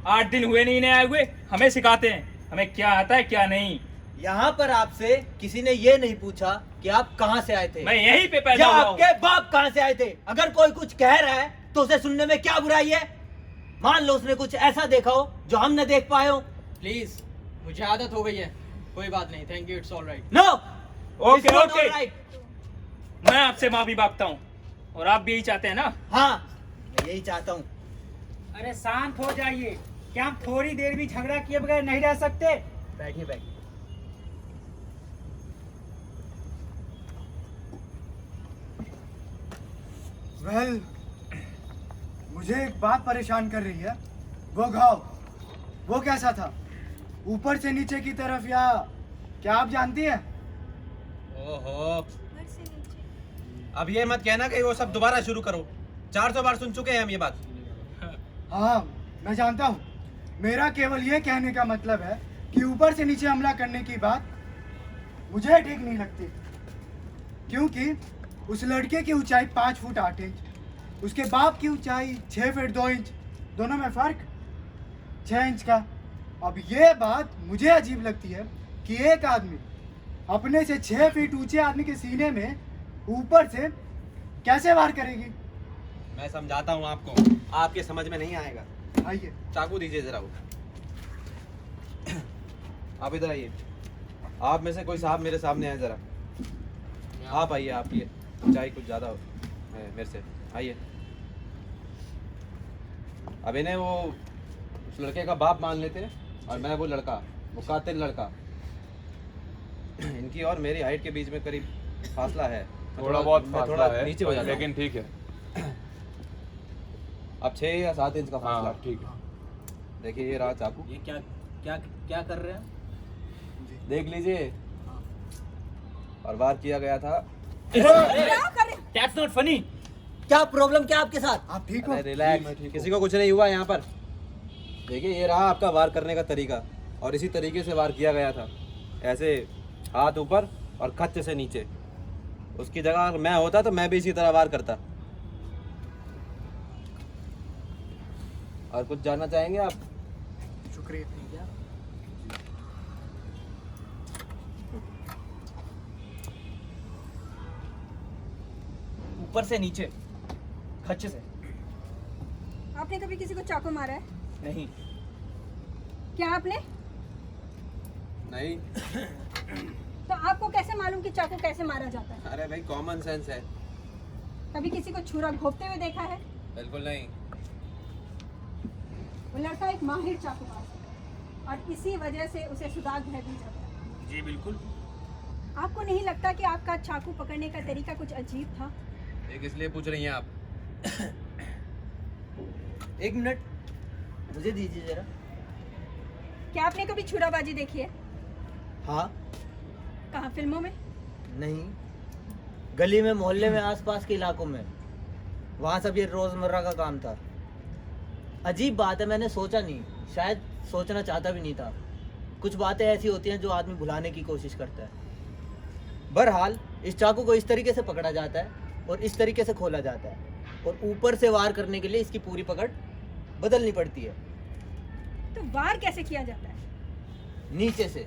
8 दिन हुए नहीं इन्हें आए हुए, हमें सिखाते हैं हमें क्या आता है क्या नहीं। यहाँ पर आपसे किसी ने ये नहीं पूछा कि आप कहाँ से आए थे, मैं यहीं पे पैदा या हुआ हूँ। आपके बाप कहाँ से आए थे। अगर कोई कुछ कह रहा है तो उसे सुनने में क्या बुराई है? मान लो उसने कुछ ऐसा देखा हो जो हम न देख पाए हो। प्लीज, मुझे आदत हो गई है। कोई बात नहीं, thank you, it's all right. No, okay okay, मैं आपसे माफी मांगता हूँ। और आप भी यही चाहते हैं ना? हाँ, मैं यही चाहता हूँ। अरे शांत हो जाइए। क्या हम थोड़ी देर भी झगड़ा किए बगैर नहीं रह सकते? बैठिए बैठिए। वेल, मुझे एक बात परेशान कर रही है। वो घाव, वो कैसा था? ऊपर से नीचे की तरफ या क्या आप जानती हैं? ओहो, ऊपर से नीचे। अब ये मत कहना कि वो सब दोबारा शुरू करो। 400 बार सुन चुके हैं हम ये बात। हाँ, मैं जानता हूँ। मेरा केवल ये कहने का मतलब है कि ऊपर से नीचे हमला करने की बात मुझे ठीक नहीं लगती, क्योंकि उस लड़के की ऊंचाई 5 फुट 8 इंच, उसके बाप की ऊंचाई 6 फीट 2 इंच, दोनों में फर्क 6 इंच का। अब ये बात मुझे अजीब लगती है कि एक आदमी अपने से 6 फीट ऊंचे आदमी के सीने में ऊपर से कैसे वार करेगी? मैं समझाता हूँ आपको, आपके समझ में नहीं आएगा। आइए। चाकू दीजिए जरा वो। आप इधर आइए। आप में से कोई साहब मेरे सामने आए जरा। आप आइए, आप ये चाय कुछ ज़्यादा है मेरे से। आइए। अब इन्हें वो उस लड़के का बाप मान लेते हैं और मैं वो लड़का, वो कातिल लड़का। इनकी और मेरी हाइट के बीच में करीब फासला है। थोड़ा बहुत मैं फासला है, नीचे हो जाता हूँ। लेकिन ठीक है। अब 6 या 7 इंच का फासला। हाँ ठीक है। देखिए ये रहा चाकू, ये क्या क्या क्या कर रहे हैं? देख लीजिए। और वार किया गया था। क्या कर रहे? That's not funny। क्या प्रॉब्लम क्या आपके साथ? आप ठीक हो? अरे रिलैक्स, किसी को कुछ नहीं हुआ यहाँ पर। देखिए ये रहा आपका वार करने का तरीका, और इसी तरीके से वार किया गया था। ऐसे हाथ ऊपर और खच्च से नीचे। उसकी जगह अगर मैं होता तो मैं भी इसी तरह वार करता। और कुछ जानना चाहेंगे आप? शुक्रिया। ऊपर से नीचे, खच्चे से। आपने कभी किसी को चाकू मारा है? नहीं। क्या आपने? नहीं। तो आपको कैसे मालूम कि चाकू कैसे मारा जाता है? अरे भाई कॉमन सेंस है। कभी किसी को छुरा घोंपते हुए देखा है? बिल्कुल नहीं। वो लड़का एक माहिर चाकूबाज है और इसी वजह से उसे सुदाग भय भी जाता है। जी बिल्कुल। आपको नहीं लगता कि आपका चाकू पकड़ने का तरीका कुछ अजीब था? ये किस लिए पूछ रही हैं आप? एक मिनट, मुझे दीजिए जरा। क्या आपने कभी छुराबाजी देखी है? हाँ। कहाँ, फिल्मों में? नहीं, गली में, मोहल्ले में, आसपास के इलाकों में। वहाँ सब ये रोजमर्रा का काम था। अजीब बात है, मैंने सोचा नहीं, शायद सोचना चाहता भी नहीं था। कुछ बातें ऐसी होती हैं जो आदमी भुलाने की कोशिश करता है। बहरहाल इस चाकू को इस तरीके से पकड़ा जाता है और इस तरीके से खोला जाता है, और ऊपर से वार करने के लिए इसकी पूरी पकड़ बदलनी पड़ती है। तो वार कैसे किया जाता है? नीचे से।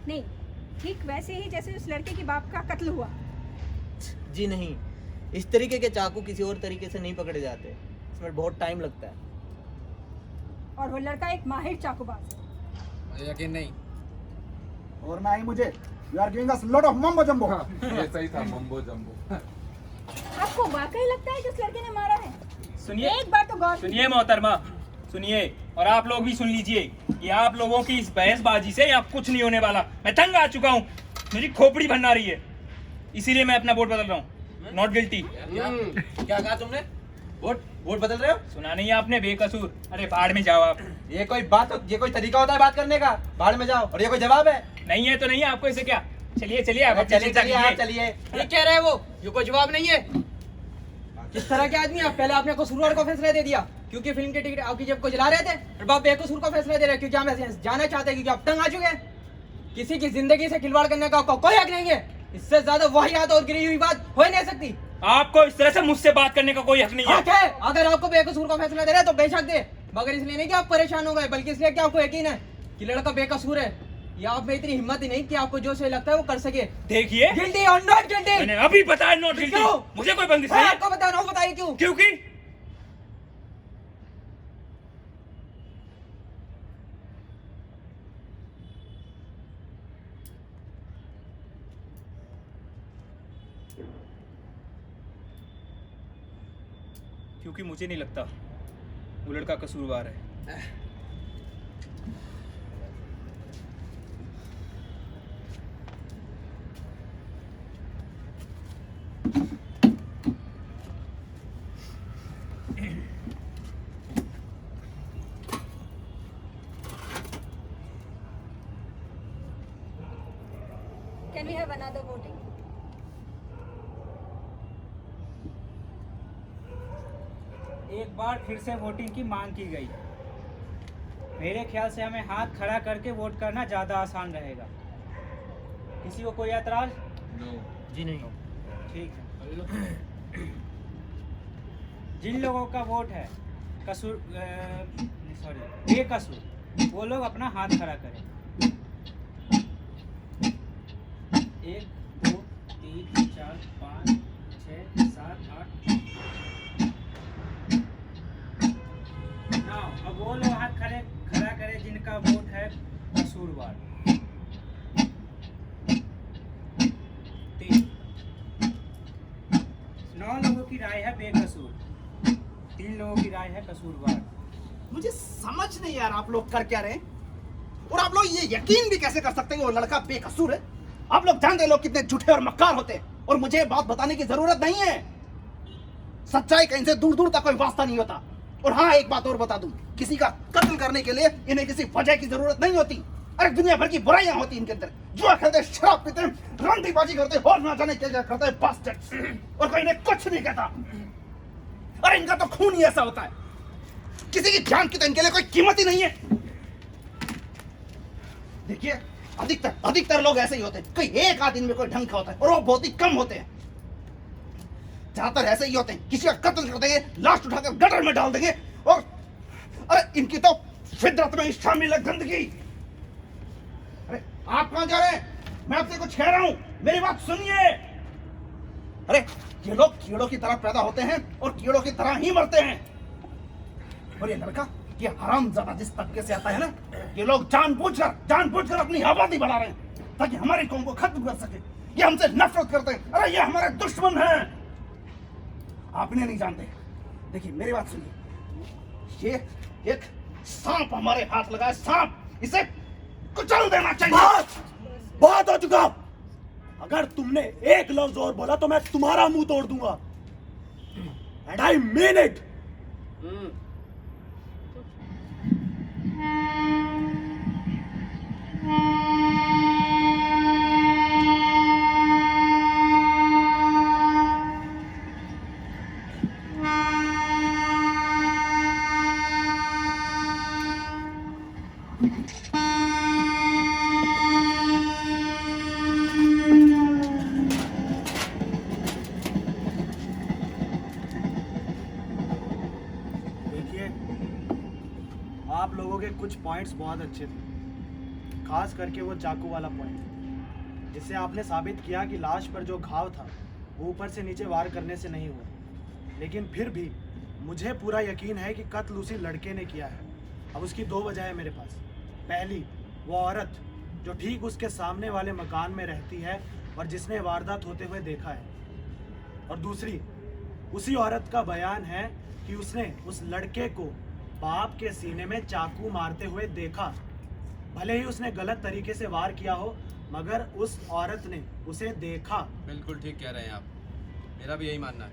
नहीं, ठीक वैसे ही जैसे उस लड़के के बाप का कत्ल हुआ। जी नहीं, इस तरीके के चाकू किसी और तरीके से नहीं पकड़े जाते, इसमें बहुत टाइम लगता है। और वो लड़का एक माहिर चाकूबाज है। मुझे यकीन नहीं। और ना ही मुझे। You are giving us lot of mumbo jumbo. ये सही था, मम्बो जम्बो। आपको वाकई लगता है कि उस लड़के ने मारा है? सुनिए, एक बार तो गौर सुनिए मोहतरमा, सुनिए, और आप लोग भी सुन लीजिए कि आप लोगों की इस बहसबाजी से अब कुछ नहीं होने वाला। मैं तंग आ चुका हूँ, मेरी खोपड़ी भरना रही है, इसीलिए मैं अपना वोट बदल रहा हूँ। Not guilty. क्या कहा तुमने? वोट बदल रहे हो? सुना नहीं आपने? बेकसूर। अरे बाढ़ में जाओ आप। ये कोई तरीका होता है बात करने का? बाहर में जाओ। और ये कोई जवाब है? नहीं है तो नहीं है, आपको इसे क्या? चलिए चलिए आप अपनी चलिए चिंता चलिए आप कीजिए। चलिए। ये कह रहे हैं वो, ये कोई जवाब नहीं है। किस तरह के आदमी आप? पहले आपने कसूरवार को फैसला दे दिया क्योंकि फिल्म के टिकट आपकी जेब को जला रहे थे, और बाप बेकसूर को फैसला दे रहे हैं क्योंकि हम ऐसे जाना चाहते हैं, क्योंकि आप तंग आ चुके हैं। किसी की जिंदगी से खिलवाड़ करने का आपको कोई हक नहीं है। इससे ज्यादा वाहियात और गिरी हुई बात हो ही नहीं सकती। आपको इस तरह से मुझसे बात करने का कोई हक नहीं है। हक है, अगर आपको बेकसूर का फैसला दे रहे हैं तो बेशक दे, मगर इसलिए नहीं कि आप परेशान हो गए, बल्कि इसलिए कि आपको यकीन है कि लड़का बेकसूर है। या आप में इतनी हिम्मत ही नहीं कि आपको जो सही लगता है वो कर सके। देखिए, गिल्टी और नॉट गिल्टी। मैंने अभी बताया नॉट गिल्टी। क्यों? मुझे कोई बंदिश मैं नहीं है। आपको बता रहा हूँ, बताइए क्यों? क्योंकि मुझे नहीं लगता वो लड़का कसूरवार है। Can we have another voting? एक बार फिर से वोटिंग की मांग की गई। मेरे ख्याल से हमें हाथ खड़ा करके वोट करना ज़्यादा आसान रहेगा। किसी को कोई एतराज? जी नहीं। ठीक है। जिन लोगों का वोट है बेकसूर, वो लोग अपना हाथ खड़ा करें। 1 2 3 4 5 6 7 8। अब वो लोग हाथ खड़ा करें जिनका वोट है कसूरवार। 3। 9 लोगों की राय है बेकसूर, 3 लोगों की राय है कसूरवार। मुझे समझ नहीं यार, आप लोग कर क्या रहे हैं? और आप लोग ये यकीन भी कैसे कर सकते हैं कि वो लड़का बेकसूर है? आप लोग जानते हैं लोग कितने झूठे और मक्कार होते हैं, और मुझे ये बात बताने की जरूरत नहीं है। सच्चाई कहीं से दूर दूर तक कोई वास्ता नहीं होता। और हाँ, एक बात और बता दूं, किसी का कत्ल करने के लिए इन्हें किसी वजह की जरूरत नहीं होती। अरे दुनिया भर की बुराइयां होती इनके अंदर, जुआ खेलते, शराब पीते, रंडीबाजी करते, और ना जाने क्या क्या करते हैं बास्टर्ड्स, और कोई इन्हें कुछ नहीं कहता। अरे इनका तो खून ही ऐसा होता है, किसी की जान की तो इनके लिए कोई कीमत ही नहीं है। देखिए, अधिकतर लोग ऐसे ही होते हैं, कोई एक आध इनमें कोई ढंग का होता है, और वो बहुत ही कम होते हैं। ज्यादातर ऐसे ही होते हैं, किसी का कत्ल कर देंगे, लाश उठाकर गटर में डाल देंगे, और अरे इनकी तो फितरत में शामिल है गंदगी। अरे आप कहां जा रहे हैं? मैं आपसे कुछ कह रहा हूं, मेरी बात सुनिए। अरे ये लोग कीड़ों की तरह पैदा होते हैं और कीड़ों की तरह ही मरते हैं। और ये लड़का, ये हरामजादा जिस तबके से आता है ना, ये लोग जानबूझकर अपनी आबादी बढ़ा रहे हैं ताकि हमारी कौम को खत्म कर सके। ये हमसे नफरत करते हैं, अरे ये हमारे दुश्मन हैं। आप इन्हें नहीं जानते। देखिए मेरी बात सुनिए, ये एक सांप हमारे हाथ लगा है, सांप, इसे कुचल देना चाहिए। बहुत हो चुका। अगर तुमने एक लफ्ज और बोला तो मैं तुम्हारा मुंह तोड़ दूंगा। And I mean it. देखिए, आप लोगों के कुछ पॉइंट्स बहुत अच्छे थे, खास करके वो चाकू वाला पॉइंट, जिससे आपने साबित किया कि लाश पर जो घाव था वो ऊपर से नीचे वार करने से नहीं हुआ। लेकिन फिर भी मुझे पूरा यकीन है कि कत्ल उसी लड़के ने किया है। अब उसकी दो वजह है मेरे पास। पहली, वो औरत जो ठीक उसके सामने वाले मकान में रहती है और जिसने वारदात होते हुए देखा है, और दूसरी, उसी औरत का बयान है कि उसने उस लड़के को बाप के सीने में चाकू मारते हुए देखा। भले ही उसने गलत तरीके से वार किया हो, मगर उस औरत ने उसे देखा। बिल्कुल ठीक कह रहे हैं आप, मेरा भी यही मानना है।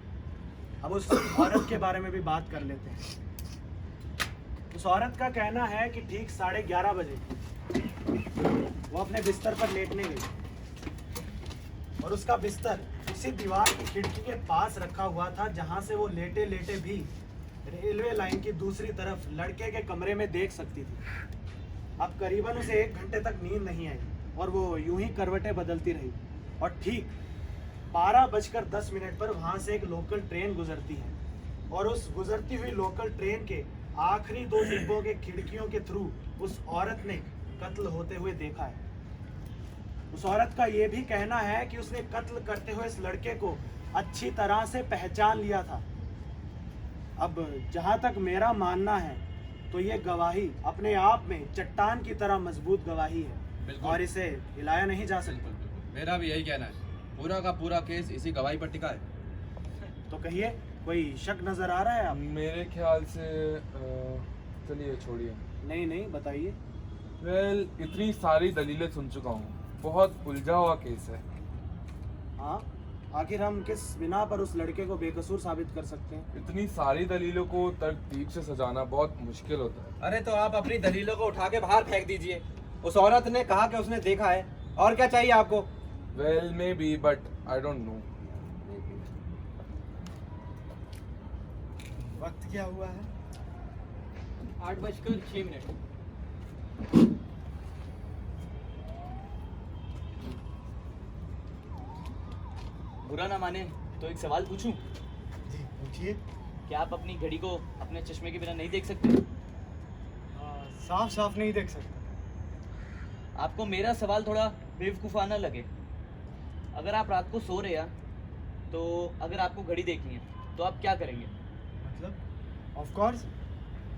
अब उस औरत के बारे में भी बात कर लेते हैं। उस औरत का कहना है कि ठीक 11:30 बजे वो अपने बिस्तर पर लेटने गई और उसका बिस्तर उसी दीवार की खिड़की के पास रखा हुआ था जहां से वो लेटे लेटे भी रेलवे लाइन की दूसरी तरफ लड़के के कमरे में देख सकती थी। अब करीबन उसे 1 घंटे तक नींद नहीं आई और वो यूं ही करवटें बदलती रही और ठीक 12:10 पर वहां से एक लोकल ट्रेन गुजरती है और उस गुजरती हुई लोकल ट्रेन के आखिरी 2 डिब्बों के खिड़कियों के थ्रू उस औरत ने कत्ल होते हुए देखा है। उस औरत का ये भी कहना है कि उसने कत्ल करते हुए इस लड़के को अच्छी तरह से पहचान लिया था। अब जहां तक मेरा मानना है तो ये गवाही अपने आप में चट्टान की तरह मजबूत गवाही है और इसे हिलाया नहीं जा सकता। मेरा भी यही कहना है, पूरा का पूरा केस इसी गवाही पर टिका है। तो कहिए, कोई शक नजर आ रहा है आप? मेरे ख्याल से चलिए छोड़िए। नहीं, बताइए। वेल, इतनी सारी दलीलें सुन चुका हूँ, बहुत उलझा हुआ केस है। हाँ, आखिर हम किस बिना पर उस लड़के को बेकसूर साबित कर सकते हैं? इतनी सारी दलीलों को तरतीब से सजाना बहुत मुश्किल होता है। अरे तो आप अपनी दलीलों को उठा के बाहर फेंक दीजिए। उस औरत ने कहा कि उसने देखा है, और क्या चाहिए आपको? Well may be, but I don't know. वक्त क्या हुआ है? 8:06। बुरा ना माने तो एक सवाल पूछूं? जी पूछिए। क्या आप अपनी घड़ी को अपने चश्मे के बिना नहीं देख सकते? साफ साफ नहीं देख सकता। आपको मेरा सवाल थोड़ा बेवकूफ़ाना लगे, अगर आप रात को सो रहे हैं तो अगर आपको घड़ी देखनी है तो आप क्या करेंगे? मतलब ऑफ कोर्स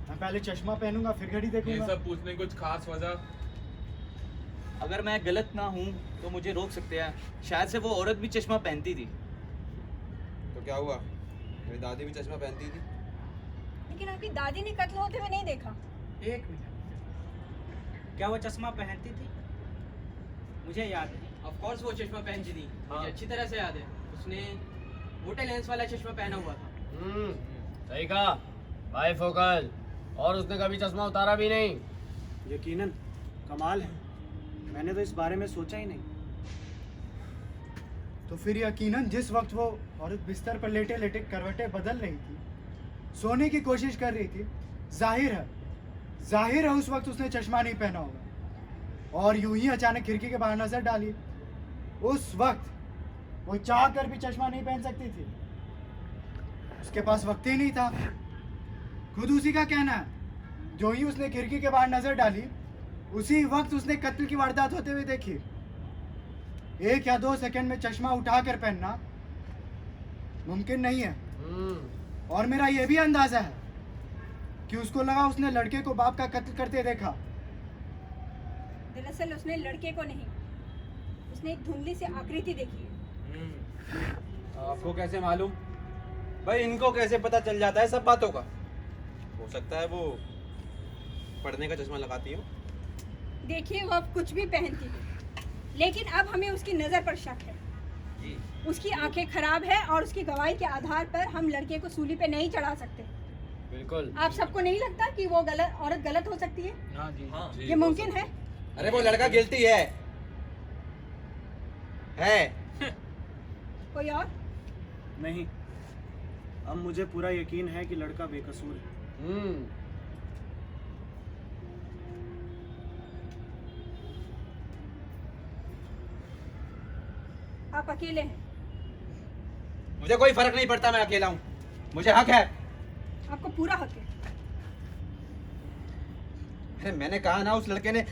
मैं पहले चश्मा पहनूंगा फिर घड़ी ये देखूंगा। सब पूछने की कुछ खास वजह? अगर मैं गलत ना हूँ तो मुझे रोक सकते हैं, शायद से वो औरत भी चश्मा पहनती थी। तो क्या हुआ, मेरी दादी भी चश्मा पहनती थी। लेकिन आपकी दादी ने कत्ल होते हुए नहीं देखा। 1 मिनट, क्या वो चश्मा पहनती थी? मुझे याद है। ऑफ कोर्स वो चश्मा पहनती थी, मुझे अच्छी तरह से याद है। उसने मोटे लेंस वाला चश्मा पहना हुआ था। सही कहा भाई फोकल, और उसने कभी चश्मा उतारा भी नहीं। यकीनन कमाल है, मैंने तो इस बारे में सोचा ही नहीं। तो फिर यकीनन जिस वक्त वो औरत बिस्तर पर लेटे लेटे करवटें बदल रही थी, सोने की कोशिश कर रही थी, जाहिर है उस वक्त उसने चश्मा नहीं पहना होगा और यूं ही अचानक खिड़की के बाहर नजर डाली। उस वक्त वो चाह कर भी चश्मा नहीं पहन सकती थी, उसके पास वक्त ही नहीं था। खुद उसी का कहना है, जो ही उसने खिड़की के बाहर नजर डाली उसी वक्त उसने कत्ल की वारदात होते हुए देखी। 1 या 2 सेकंड में चश्मा उठाकर पहनना मुमकिन नहीं है। और मेरा यह भी अंदाजा है कि उसको लगा उसने लड़के को बाप का कत्ल करते देखा। दरअसल उसने लड़के को नहीं, उसने एक धुंधली सी आकृति देखी है। आपको कैसे मालूम? भाई इनको कैसे पता चल जाता है सब बातों का? हो सकता है वो पढ़ने का चश्मा लगाती हो। देखिए, वो अब कुछ भी पहनती है, लेकिन अब हमें उसकी नज़र पर शक है। जी। उसकी आंखें खराब है और उसकी गवाही के आधार पर हम लड़के को सूली पे नहीं चढ़ा सकते। बिल्कुल। आप सबको नहीं लगता कि वो औरत गलत हो सकती है? हाँ जी। हाँ ये मुमकिन है? अरे वो लड़का गिल्टी है। कोई और? नहीं, अब मुझे पूरा यकीन है कि लड़का बेकसूर है। आप अकेले हैं? मुझे कोई फर्क नहीं पड़ता, मैं अकेला हूँ, मुझे हक है। आपको पूरा हक है। अरे मैंने कहा ना, उस लड़के ने,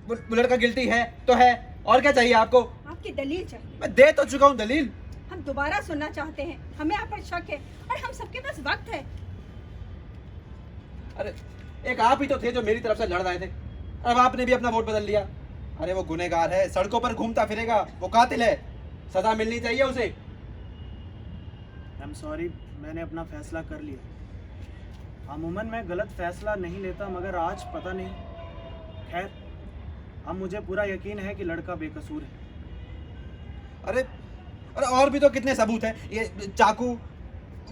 वो लड़का गिल्टी है तो है, और क्या चाहिए आपको? आपकी दलील चाहिए। मैं दे तो चुका हूँ दलील। हम दोबारा सुनना चाहते हैं, हमें आप पर शक है और हम सबके पास वक्त है। अरे एक आप ही तो थे जो मेरी तरफ से लड़ रहे थे, अब आपने भी अपना वोट बदल लिया। अरे वो गुनहगार है, सड़कों पर घूमता फिरेगा, वो कातिल है, सजा मिलनी चाहिए उसे। आई एम सॉरी, मैंने अपना फैसला कर लिया। अमूमन मैं गलत फैसला नहीं लेता, मगर आज पता नहीं। खैर, अब मुझे पूरा यकीन है कि लड़का बेकसूर है। अरे अरे और भी तो कितने सबूत हैं, ये चाकू,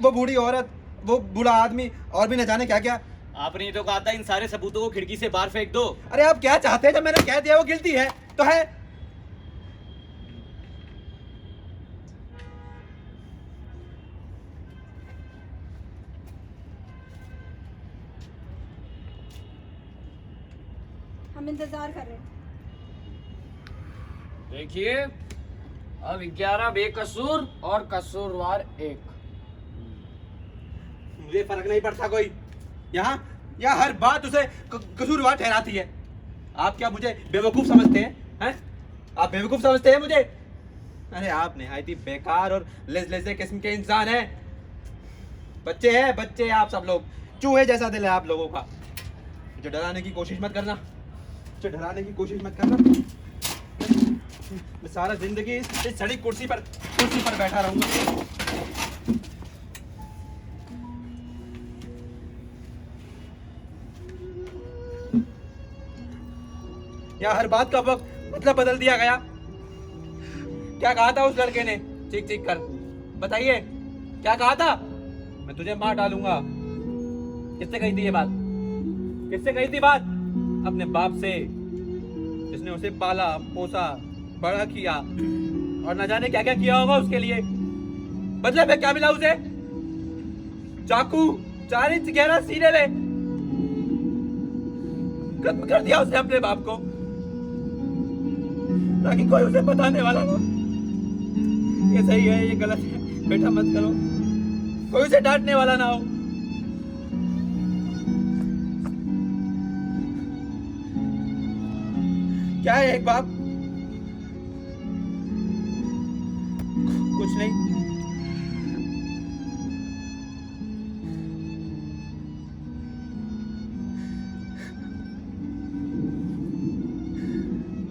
वो बूढ़ी औरत, वो बूढ़ा आदमी, और भी न जाने क्या क्या। आपने तो कहा था इन सारे सबूतों को खिड़की से बाहर फेंक दो। अरे आप क्या चाहते हैं? जब मैंने कह दिया वो गिल्टी है तो है। हम इंतजार कर रहे हैं। देखिए, अब 11 बेकसूर और कसूरवार 1। मुझे फर्क नहीं पड़ता कोई, यहाँ हर बात उसे कसूरवार ठहराती है। आप क्या मुझे बेवकूफ समझते हैं? आप बेवकूफ समझते हैं मुझे? अरे आप निहायत ही बेकार और लेज़े किस्म के इंसान हैं। बच्चे हैं, बच्चे आप सब लोग, चूहे जैसा दिल है आप लोगों का। मुझे डराने की कोशिश मत करना, मुझे डराने की कोशिश मत करना। मैं सारा जिंदगी इस सड़ी कुर्सी पर बैठा रहूंगा। या हर बात का मतलब बदल दिया गया। क्या कहा था उस लड़के ने चीख चीख कर? बताइए क्या कहा था? मैं तुझे मार डालूंगा। किससे कही थी ये बात? किससे कही थी बात? अपने बाप से, जिसने उसे पाला पोसा बड़ा किया और न जाने क्या क्या किया होगा उसके लिए। बदले में क्या मिला उसे? चाकू 4 इंच गहरा सीने में। खत्म कर दिया उसने अपने बाप को, ताकि कोई उसे बताने वाला ना। ये सही है, ये गलत है, बेटा मत करो। कोई उसे डांटने वाला ना हो। क्या है एक बाप? कुछ नहीं।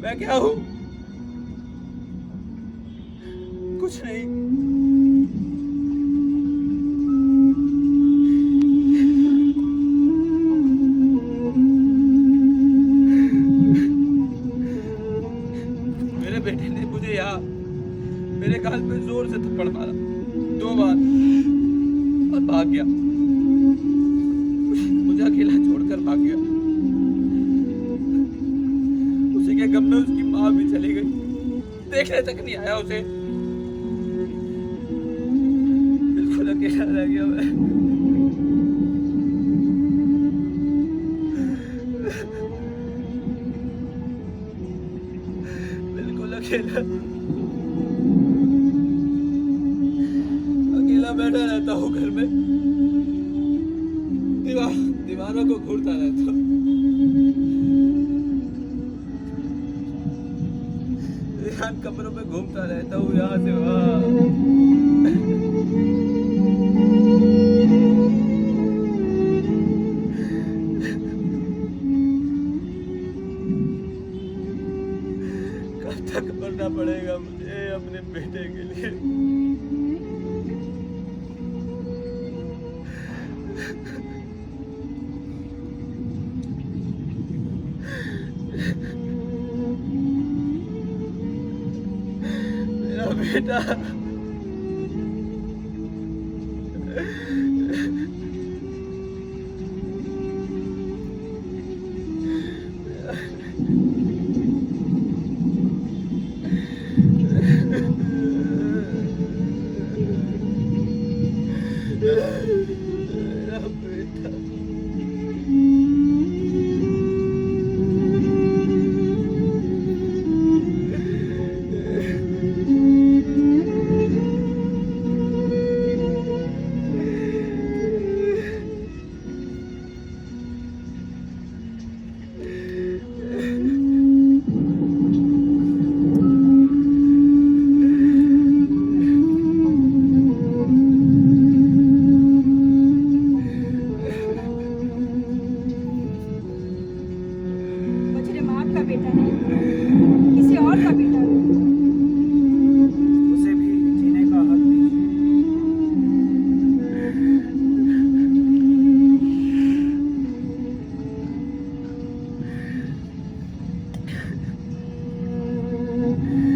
मैं क्या हूं? कुछ नहीं। मेरे बेटे ने मुझे यहाँ मेरे गाल पे जोर से थप्पड़ मारा 2 बार और भाग गया। मुझे अकेला छोड़कर भाग गया। उसी के गम में उसकी माँ भी चली गई, देखने तक नहीं आया उसे। बिल्कुल अकेला रह गया मैं। बिल्कुल अकेला बैठा रहता हूँ घर में, दीवारों को घूरता रहता हूँ। कमरों में घूमता रहता हूँ, यहाँ से वहाँ। कब तक मरना पड़ेगा मुझे अपने बेटे के लिए? मेरा बेटा है